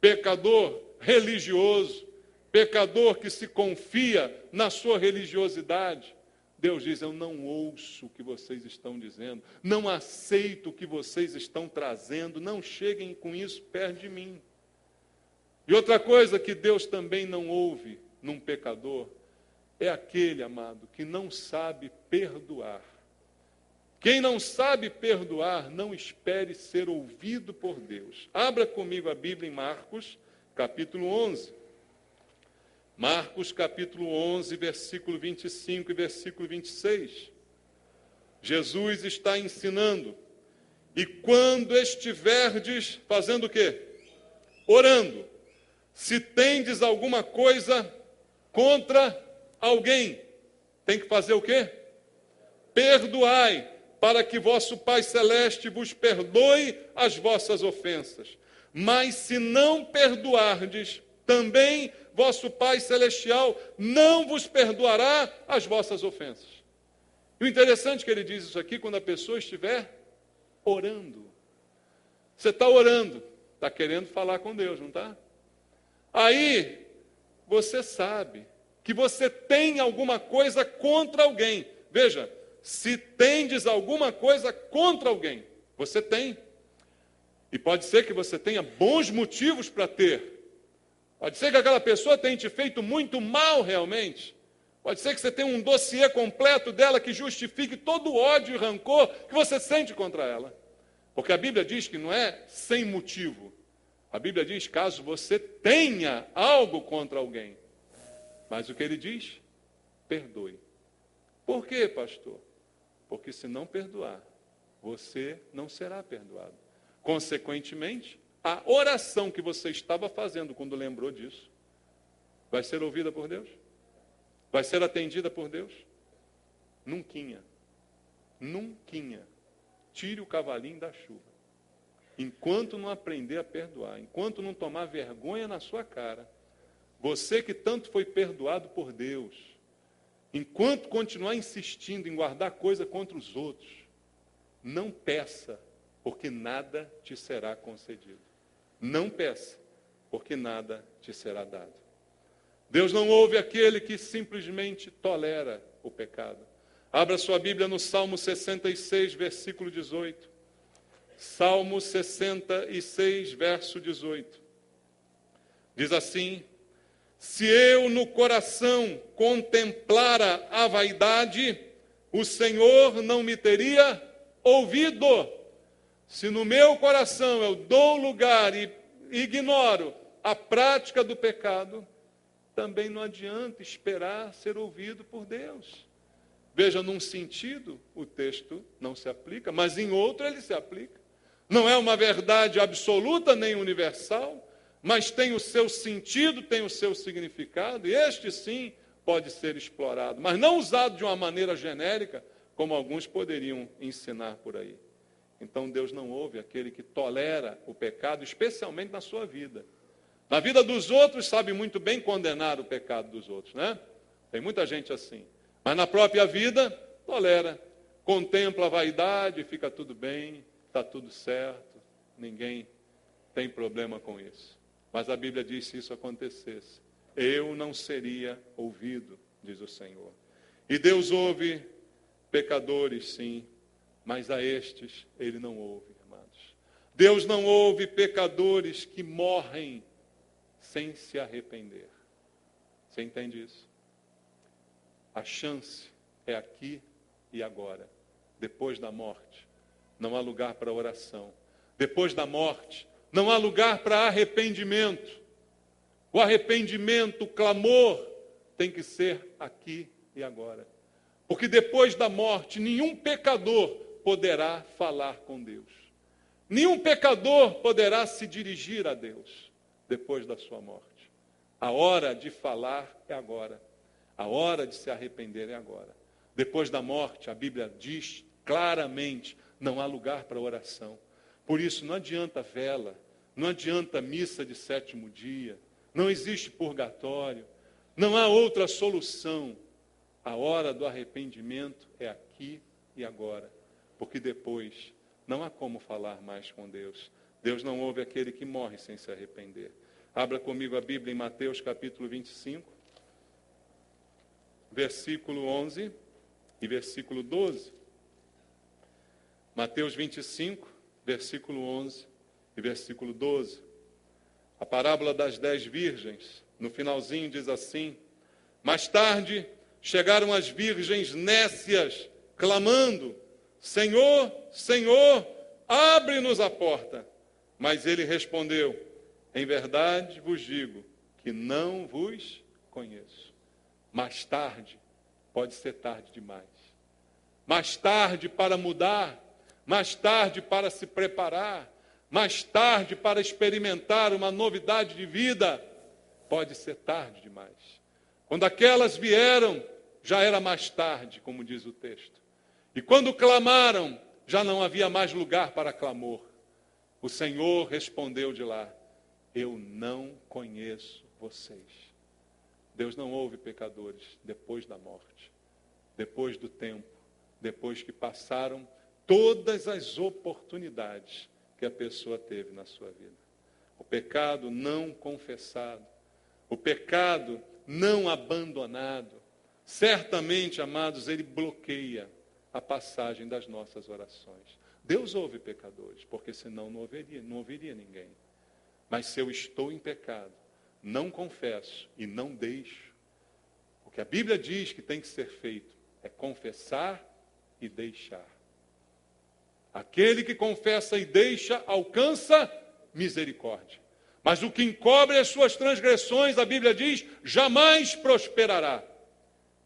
Pecador religioso. Pecador que se confia na sua religiosidade. Deus diz, eu não ouço o que vocês estão dizendo. Não aceito o que vocês estão trazendo. Não cheguem com isso perto de mim. E outra coisa que Deus também não ouve num pecador é aquele, amado, que não sabe perdoar. Quem não sabe perdoar, não espere ser ouvido por Deus. Abra comigo a Bíblia em Marcos, capítulo 11. Marcos, capítulo 11, versículo 25 e versículo 26. Jesus está ensinando. E quando estiverdes fazendo o quê? Orando. Se tendes alguma coisa contra alguém, tem que fazer o quê? Perdoai, para que vosso Pai Celeste vos perdoe as vossas ofensas. Mas se não perdoardes, também vosso Pai Celestial não vos perdoará as vossas ofensas. E o interessante é que ele diz isso aqui quando a pessoa estiver orando. Você está orando, está querendo falar com Deus, não está? Aí, você sabe que você tem alguma coisa contra alguém. Veja, se tendes alguma coisa contra alguém, você tem. E pode ser que você tenha bons motivos para ter. Pode ser que aquela pessoa tenha te feito muito mal realmente. Pode ser que você tenha um dossiê completo dela que justifique todo o ódio e rancor que você sente contra ela. Porque a Bíblia diz que não é sem motivo. A Bíblia diz, caso você tenha algo contra alguém. Mas o que ele diz? Perdoe. Por quê, pastor? Porque se não perdoar, você não será perdoado. Consequentemente, a oração que você estava fazendo quando lembrou disso, vai ser ouvida por Deus? Vai ser atendida por Deus? Nunquinha. Nunquinha. Tire o cavalinho da chuva. Enquanto não aprender a perdoar, enquanto não tomar vergonha na sua cara, você que tanto foi perdoado por Deus, enquanto continuar insistindo em guardar coisa contra os outros, não peça, porque nada te será concedido. Não peça, porque nada te será dado. Deus não ouve aquele que simplesmente tolera o pecado. Abra sua Bíblia no Salmo 66, versículo 18. Salmo 66, verso 18. Diz assim: se eu no coração contemplara a vaidade, o Senhor não me teria ouvido. Se no meu coração eu dou lugar e ignoro a prática do pecado, também não adianta esperar ser ouvido por Deus. Veja, num sentido o texto não se aplica, mas em outro ele se aplica. Não é uma verdade absoluta nem universal, mas tem o seu sentido, tem o seu significado, e este sim pode ser explorado, mas não usado de uma maneira genérica, como alguns poderiam ensinar por aí. Então Deus não ouve aquele que tolera o pecado, especialmente na sua vida. Na vida dos outros, sabe muito bem condenar o pecado dos outros, né? Tem muita gente assim. Mas na própria vida, tolera, contempla a vaidade, fica tudo bem, está tudo certo, ninguém tem problema com isso. Mas a Bíblia diz: se isso acontecesse, eu não seria ouvido, diz o Senhor. E Deus ouve pecadores, sim, mas a estes Ele não ouve, amados. Deus não ouve pecadores que morrem sem se arrepender. Você entende isso? A chance é aqui e agora. Depois da morte, não há lugar para oração. Depois da morte, não há lugar para arrependimento. O arrependimento, o clamor, tem que ser aqui e agora. Porque depois da morte, nenhum pecador poderá falar com Deus. Nenhum pecador poderá se dirigir a Deus depois da sua morte. A hora de falar é agora. A hora de se arrepender é agora. Depois da morte, a Bíblia diz claramente, não há lugar para oração. Por isso, não adianta vela, não adianta missa de sétimo dia, não existe purgatório, não há outra solução. A hora do arrependimento é aqui e agora, porque depois não há como falar mais com Deus. Deus não ouve aquele que morre sem se arrepender. Abra comigo a Bíblia em Mateus capítulo 25, versículo 11 e versículo 12. Mateus 25, versículo 11 e versículo 12. A parábola das 10 virgens, no finalzinho diz assim: mais tarde chegaram as virgens nécias, clamando: Senhor, Senhor, abre-nos a porta. Mas ele respondeu: em verdade vos digo que não vos conheço. Mais tarde, pode ser tarde demais. Mais tarde para mudar, mais tarde para se preparar, mais tarde para experimentar uma novidade de vida, pode ser tarde demais. Quando aquelas vieram, já era mais tarde, como diz o texto. E quando clamaram, já não havia mais lugar para clamor. O Senhor respondeu de lá: eu não conheço vocês. Deus não ouve pecadores depois da morte, depois do tempo, depois que passaram todas as oportunidades que a pessoa teve na sua vida. O pecado não confessado, o pecado não abandonado, certamente, amados, ele bloqueia a passagem das nossas orações. Deus ouve pecadores, porque senão não ouviria ninguém. Mas se eu estou em pecado, não confesso e não deixo, o que a Bíblia diz que tem que ser feito é confessar e deixar. Aquele que confessa e deixa alcança misericórdia. Mas o que encobre as suas transgressões, a Bíblia diz, jamais prosperará.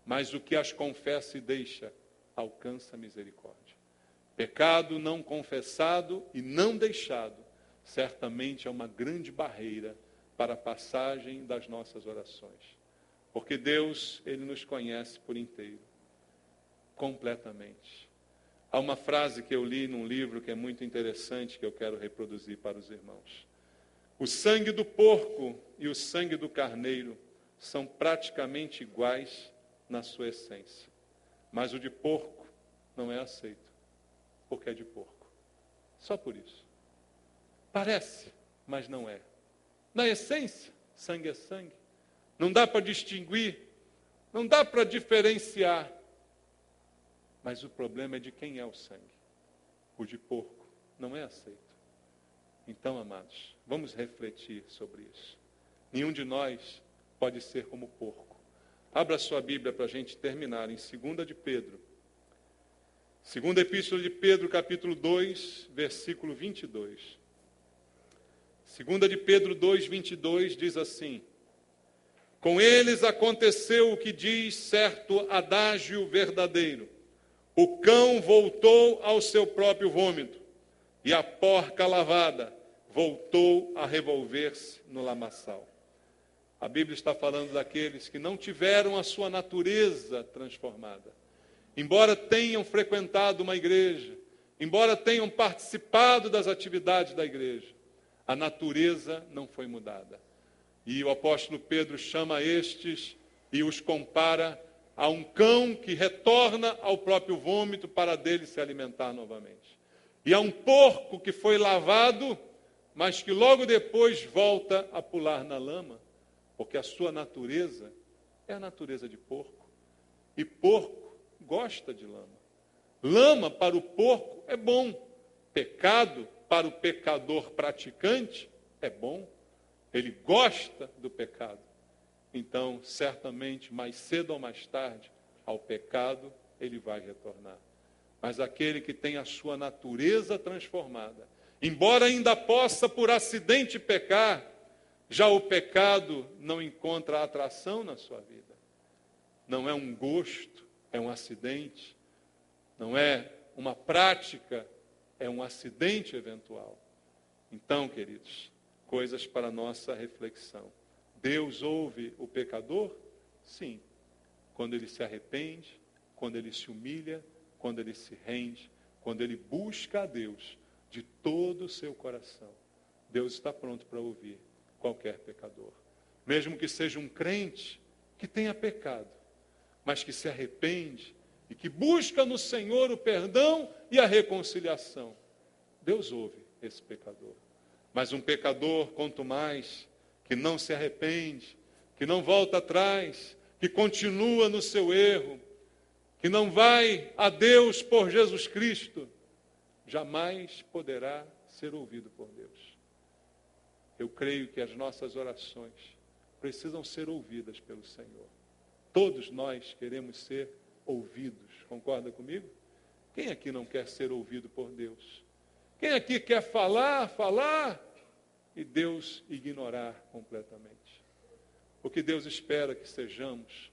Mas o que as confessa e deixa alcança misericórdia. Pecado não confessado e não deixado, certamente é uma grande barreira para a passagem das nossas orações. Porque Deus, Ele nos conhece por inteiro, completamente. Há uma frase que eu li num livro que é muito interessante, que eu quero reproduzir para os irmãos. O sangue do porco e o sangue do carneiro são praticamente iguais na sua essência. Mas o de porco não é aceito, porque é de porco. Só por isso. Parece, mas não é. Na essência, sangue é sangue. Não dá para distinguir, não dá para diferenciar. Mas o problema é de quem é o sangue. O de porco não é aceito. Então, amados, vamos refletir sobre isso. Nenhum de nós pode ser como porco. Abra sua Bíblia para a gente terminar em 2 de Pedro. Segunda Epístola de Pedro, capítulo 2, versículo 22. 2 de Pedro 2, 22 diz assim: com eles aconteceu o que diz certo adágio verdadeiro. O cão voltou ao seu próprio vômito, e a porca lavada voltou a revolver-se no lamaçal. A Bíblia está falando daqueles que não tiveram a sua natureza transformada. Embora tenham frequentado uma igreja, embora tenham participado das atividades da igreja, a natureza não foi mudada. E o apóstolo Pedro chama estes e os compara a um cão que retorna ao próprio vômito para dele se alimentar novamente. E a um porco que foi lavado, mas que logo depois volta a pular na lama, porque a sua natureza é a natureza de porco. E porco gosta de lama. Lama para o porco é bom. Pecado para o pecador praticante é bom. Ele gosta do pecado. Então, certamente, mais cedo ou mais tarde, ao pecado ele vai retornar. Mas aquele que tem a sua natureza transformada, embora ainda possa por acidente pecar, já o pecado não encontra atração na sua vida. Não é um gosto, é um acidente. Não é uma prática, é um acidente eventual. Então, queridos, coisas para nossa reflexão. Deus ouve o pecador? Sim. Quando ele se arrepende, quando ele se humilha, quando ele se rende, quando ele busca a Deus de todo o seu coração. Deus está pronto para ouvir qualquer pecador. Mesmo que seja um crente que tenha pecado, mas que se arrepende e que busca no Senhor o perdão e a reconciliação. Deus ouve esse pecador. Mas um pecador, quanto mais, que não se arrepende, que não volta atrás, que continua no seu erro, que não vai a Deus por Jesus Cristo, jamais poderá ser ouvido por Deus. Eu creio que as nossas orações precisam ser ouvidas pelo Senhor. Todos nós queremos ser ouvidos. Concorda comigo? Quem aqui não quer ser ouvido por Deus? Quem aqui quer falar e Deus ignorar completamente? O que Deus espera que sejamos,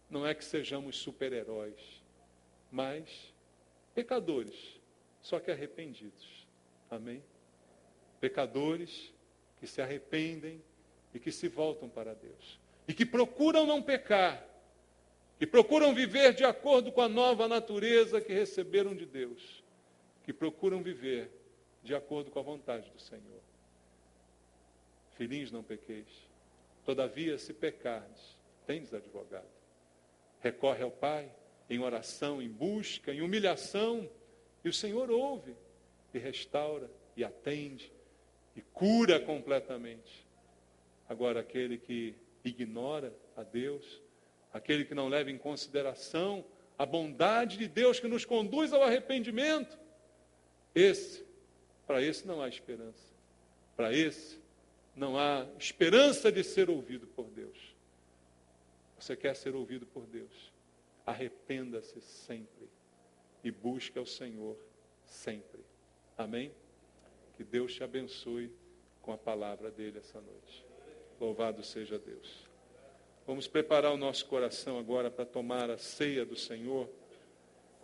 não é que sejamos super-heróis, mas pecadores, só que arrependidos. Amém? Pecadores que se arrependem e que se voltam para Deus. E que procuram não pecar, que procuram viver de acordo com a nova natureza que receberam de Deus, que procuram viver de acordo com a vontade do Senhor. Filhinhos, não pequeis. Todavia, se pecardes, tendes advogado. Recorre ao Pai em oração, em busca, em humilhação, e o Senhor ouve, e restaura, e atende, e cura completamente. Agora, aquele que ignora a Deus, aquele que não leva em consideração a bondade de Deus que nos conduz ao arrependimento, para esse não há esperança. Para esse não há esperança de ser ouvido por Deus. Você quer ser ouvido por Deus? Arrependa-se sempre e busque ao Senhor sempre. Amém? Que Deus te abençoe com a palavra dele essa noite. Louvado seja Deus. Vamos preparar o nosso coração agora para tomar a ceia do Senhor.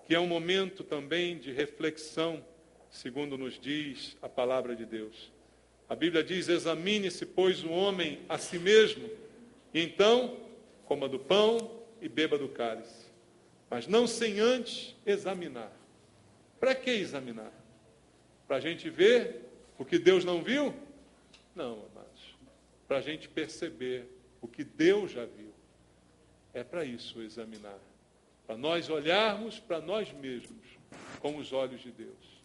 que é um momento também de reflexão, segundo nos diz a palavra de Deus. A Bíblia diz: examine-se, pois, o homem a si mesmo, e então coma do pão e beba do cálice. Mas não sem antes examinar. Para que examinar? Para a gente ver o que Deus não viu? Não, amados. Para a gente perceber o que Deus já viu. É para isso examinar. Para nós olharmos para nós mesmos com os olhos de Deus.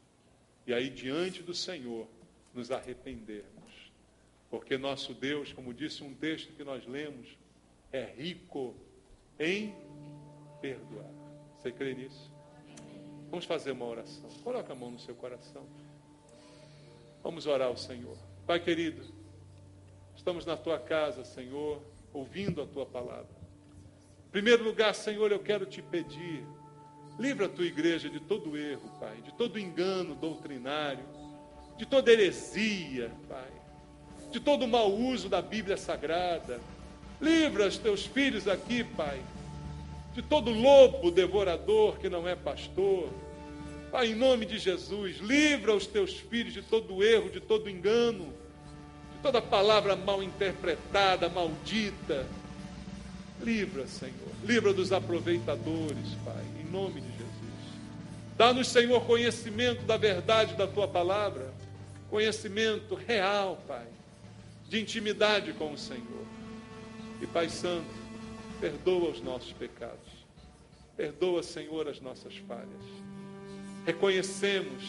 E aí, diante do Senhor, nos arrependermos. Porque nosso Deus, como disse um texto que nós lemos, é rico em perdoar. Você crê nisso? Vamos fazer uma oração. Coloca a mão no seu coração. Vamos orar ao Senhor. Pai querido, estamos na tua casa, Senhor, ouvindo a tua palavra. Em primeiro lugar, Senhor, eu quero te pedir, livra a tua igreja de todo erro, Pai, de todo engano doutrinário, de toda heresia, Pai, de todo mau uso da Bíblia Sagrada. Livra os teus filhos aqui, Pai, de todo lobo devorador que não é pastor. Pai, em nome de Jesus, livra os teus filhos de todo erro, de todo engano, de toda palavra mal interpretada, maldita. Livra, Senhor, livra dos aproveitadores, Pai, em nome de Jesus. Dá-nos, Senhor, conhecimento da verdade da tua palavra, conhecimento real, Pai, de intimidade com o Senhor. E, Pai Santo, perdoa os nossos pecados. Perdoa, Senhor, as nossas falhas. Reconhecemos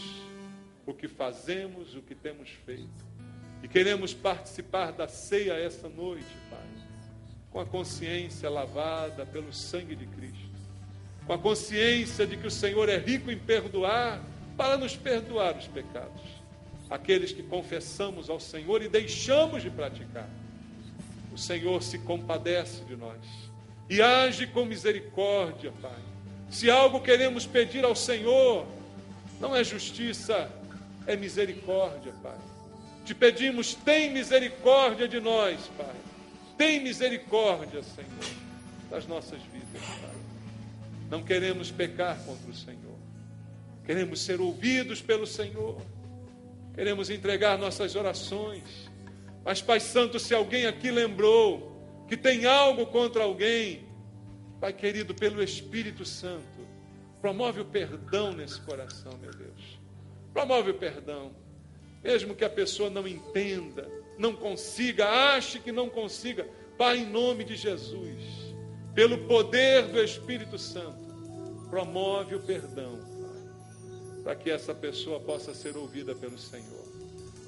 o que fazemos, o que temos feito. E queremos participar da ceia essa noite, Pai, com a consciência lavada pelo sangue de Cristo. Com a consciência de que o Senhor é rico em perdoar, para nos perdoar os pecados. Aqueles que confessamos ao Senhor e deixamos de praticar. O Senhor se compadece de nós e age com misericórdia, Pai. Se algo queremos pedir ao Senhor, não é justiça, é misericórdia, Pai. Te pedimos, tem misericórdia de nós, Pai. Tem misericórdia, Senhor, das nossas vidas, Pai. Não queremos pecar contra o Senhor. Queremos ser ouvidos pelo Senhor. Queremos entregar nossas orações. Mas, Pai Santo, se alguém aqui lembrou que tem algo contra alguém, Pai querido, pelo Espírito Santo, promove o perdão nesse coração, meu Deus. Promove o perdão. Mesmo que a pessoa não entenda, não consiga, ache que não consiga, Pai, em nome de Jesus, pelo poder do Espírito Santo, promove o perdão, Pai, para que essa pessoa possa ser ouvida pelo Senhor,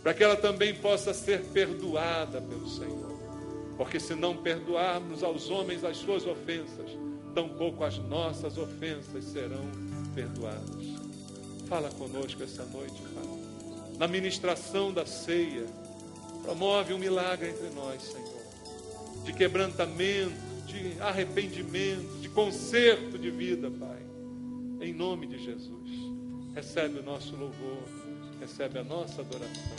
para que ela também possa ser perdoada pelo Senhor, porque se não perdoarmos aos homens as suas ofensas, tampouco as nossas ofensas serão perdoadas. Fala conosco essa noite, Pai. Na ministração da ceia, promove um milagre entre nós, Senhor, de quebrantamento, de arrependimento, de conserto de vida, Pai, em nome de Jesus. Recebe o nosso louvor, recebe a nossa adoração,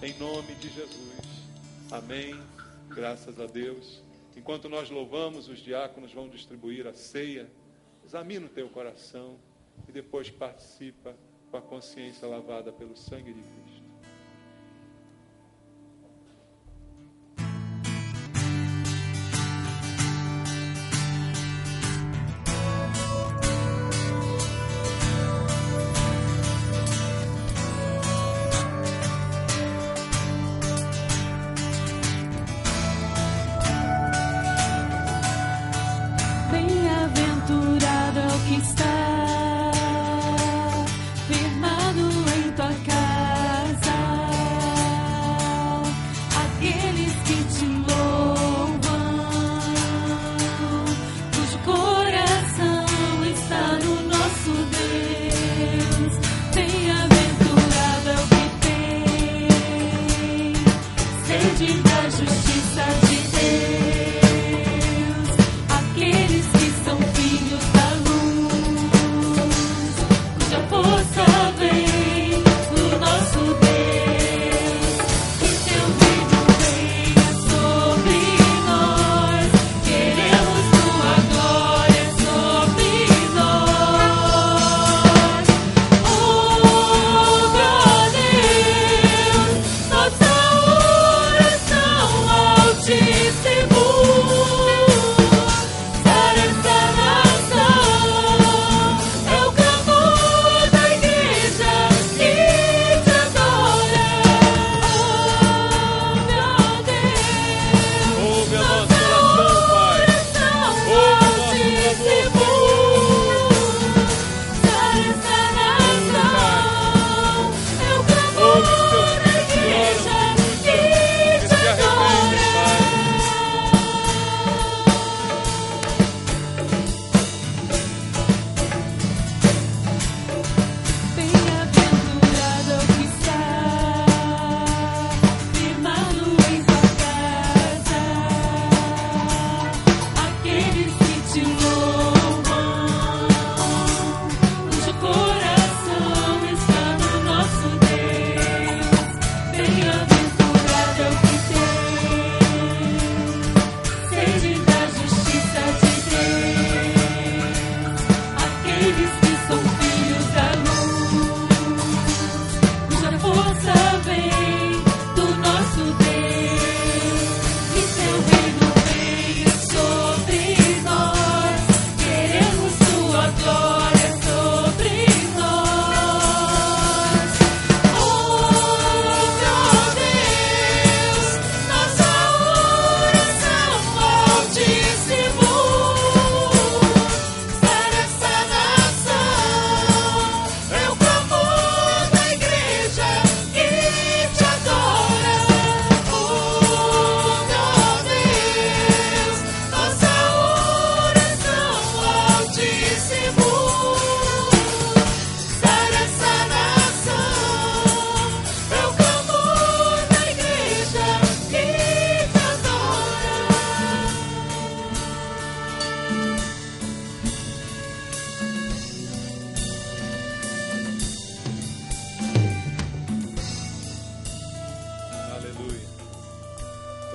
em nome de Jesus. Amém, graças a Deus. Enquanto nós louvamos, os diáconos vão distribuir a ceia. Examina o teu coração e depois participa com a consciência lavada pelo sangue de Cristo. Bem-aventurado é o que está firmado em tua casa, aqueles que te louvam, cujo coração está no nosso Deus. Bem-aventurado é o que tem sede da justiça de Deus, aqueles que são filhos da luz, cuja força vem do nosso Deus. Que teu reino venha sobre nós, queremos tua glória sobre nós.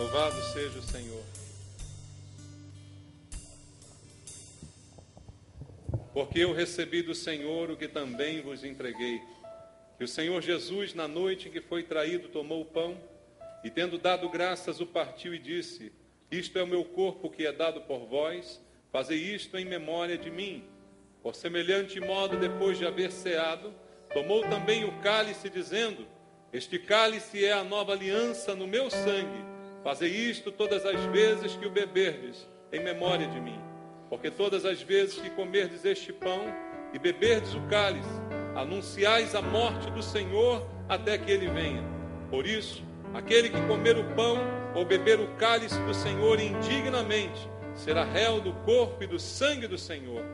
Louvado seja o Senhor. Porque eu recebi do Senhor o que também vos entreguei. Que o Senhor Jesus, na noite em que foi traído, tomou o pão e, tendo dado graças, o partiu e disse: isto é o meu corpo que é dado por vós, fazei isto em memória de mim. Por semelhante modo, depois de haver ceado, tomou também o cálice, dizendo: este cálice é a nova aliança no meu sangue. Fazei isto todas as vezes que o beberdes, em memória de mim. Porque todas as vezes que comerdes este pão e beberdes o cálice, anunciais a morte do Senhor até que ele venha. Por isso, aquele que comer o pão ou beber o cálice do Senhor indignamente, será réu do corpo e do sangue do Senhor.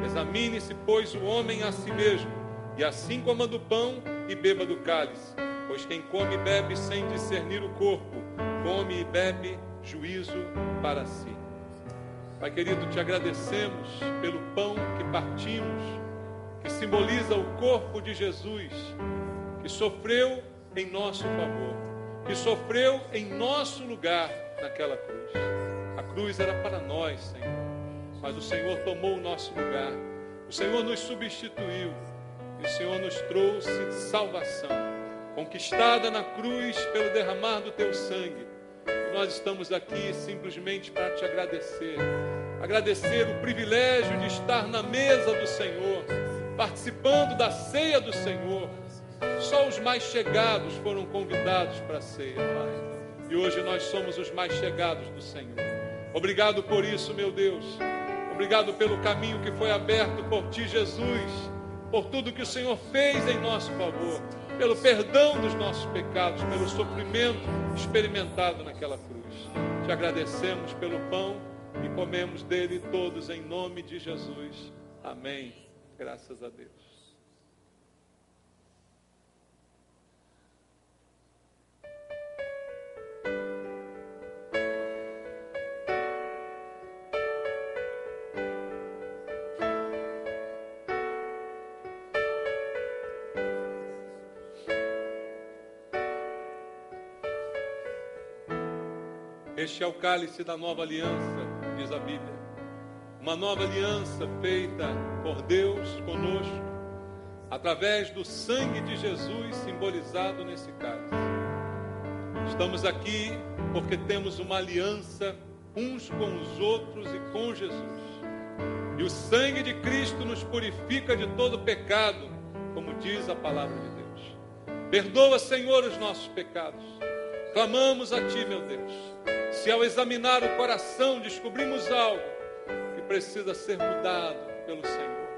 Examine-se, pois, o homem a si mesmo, e assim coma do pão e beba do cálice. Pois quem come e bebe sem discernir o corpo, come e bebe juízo para si. Pai querido, te agradecemos pelo pão que partimos, que simboliza o corpo de Jesus, que sofreu em nosso favor, que sofreu em nosso lugar naquela cruz. A cruz era para nós, Senhor, mas o Senhor tomou o nosso lugar, o Senhor nos substituiu, e o Senhor nos trouxe salvação, conquistada na cruz pelo derramar do teu sangue. E nós estamos aqui simplesmente para te agradecer o privilégio de estar na mesa do Senhor, participando da ceia do Senhor. Só os mais chegados foram convidados para a ceia, Pai. E hoje nós somos os mais chegados do Senhor. Obrigado por isso, meu Deus. Obrigado pelo caminho que foi aberto por Ti, Jesus, por tudo que o Senhor fez em nosso favor, pelo perdão dos nossos pecados, pelo sofrimento experimentado naquela cruz. Te agradecemos pelo pão e comemos dele todos em nome de Jesus. Amém. Graças a Deus. Este é o cálice da nova aliança, diz a Bíblia. Uma nova aliança feita por Deus conosco, através do sangue de Jesus simbolizado nesse cálice. Estamos aqui porque temos uma aliança uns com os outros e com Jesus. E o sangue de Cristo nos purifica de todo pecado, como diz a palavra de Deus. Perdoa, Senhor, os nossos pecados. Clamamos a Ti, meu Deus. Se ao examinar o coração descobrimos algo que precisa ser mudado pelo Senhor,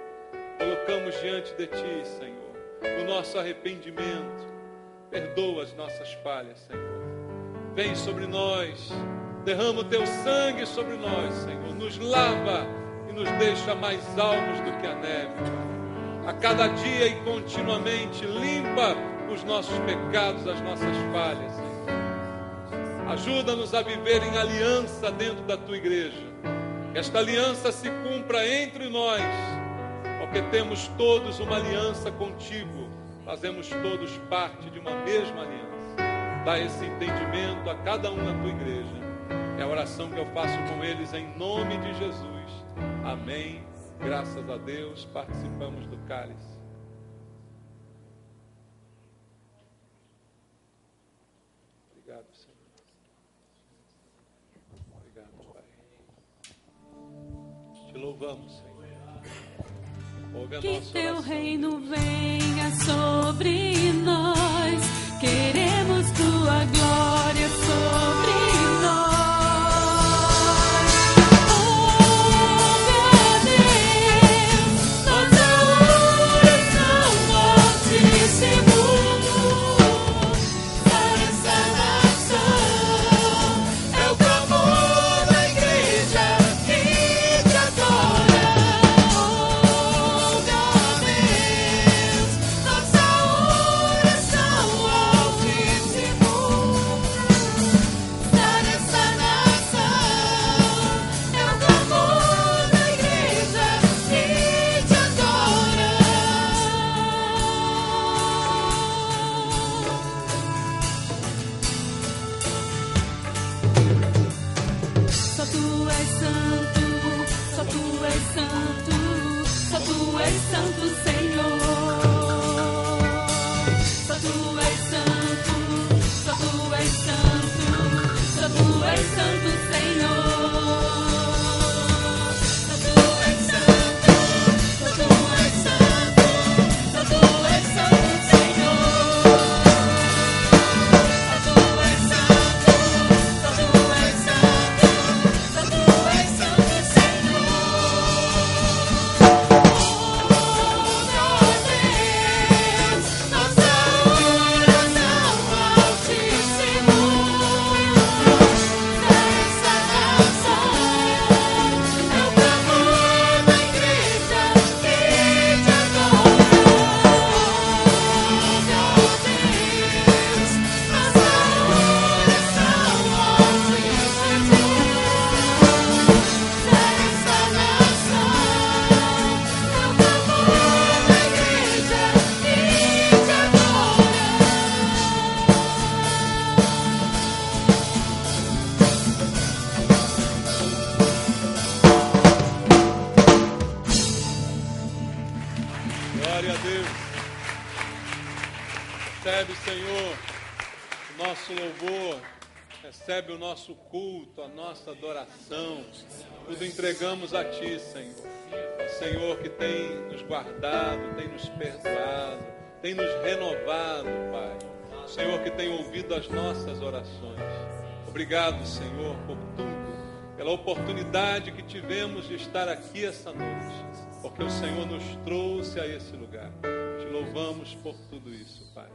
colocamos diante de Ti, Senhor, o nosso arrependimento. Perdoa as nossas falhas, Senhor. Vem sobre nós, derrama o Teu sangue sobre nós, Senhor. Nos lava e nos deixa mais alvos do que a neve. A cada dia e continuamente limpa os nossos pecados, as nossas falhas, Senhor. Ajuda-nos a viver em aliança dentro da Tua igreja. Que esta aliança se cumpra entre nós, porque temos todos uma aliança contigo. Fazemos todos parte de uma mesma aliança. Dá esse entendimento a cada um na Tua igreja. É a oração que eu faço com eles em nome de Jesus. Amém. Graças a Deus, participamos do cálice. Obrigado, Senhor. Te louvamos, Senhor. Ouve a Que nossa Teu oração. reino venha sobre nós. Queremos Tua glória sobre nós. Oh, meu Deus, nossa oração altíssimo. Para essa nação é o clamor da igreja que te adora. Oh, meu Deus, nossa oração és santo, só tu és santo, só tu és santo, Senhor. Só tu és santo, só tu és santo, só tu és santo, Senhor. Só tu és santo, só tu és santo, só tu és santo, Senhor. Só tu és santo, só tu és santo, só tu és santo, Senhor. Oh, meu Deus, nossa oração altíssimo, essa nação é o clamor da igreja que te adora. Meu Deus, nossa oração altíssimo, essa nação é o clamor da igreja que te adora. Glória a Deus. Recebe, Senhor, o nosso louvor, recebe o nosso culto, a nossa adoração. Tudo entregamos a Ti, Senhor. O Senhor que tem nos guardado, tem nos perdoado, tem nos renovado, Pai. O Senhor que tem ouvido as nossas orações. Obrigado, Senhor, por tudo, pela oportunidade que tivemos de estar aqui essa noite, porque o Senhor nos trouxe a esse lugar. Te louvamos por tudo isso, Pai.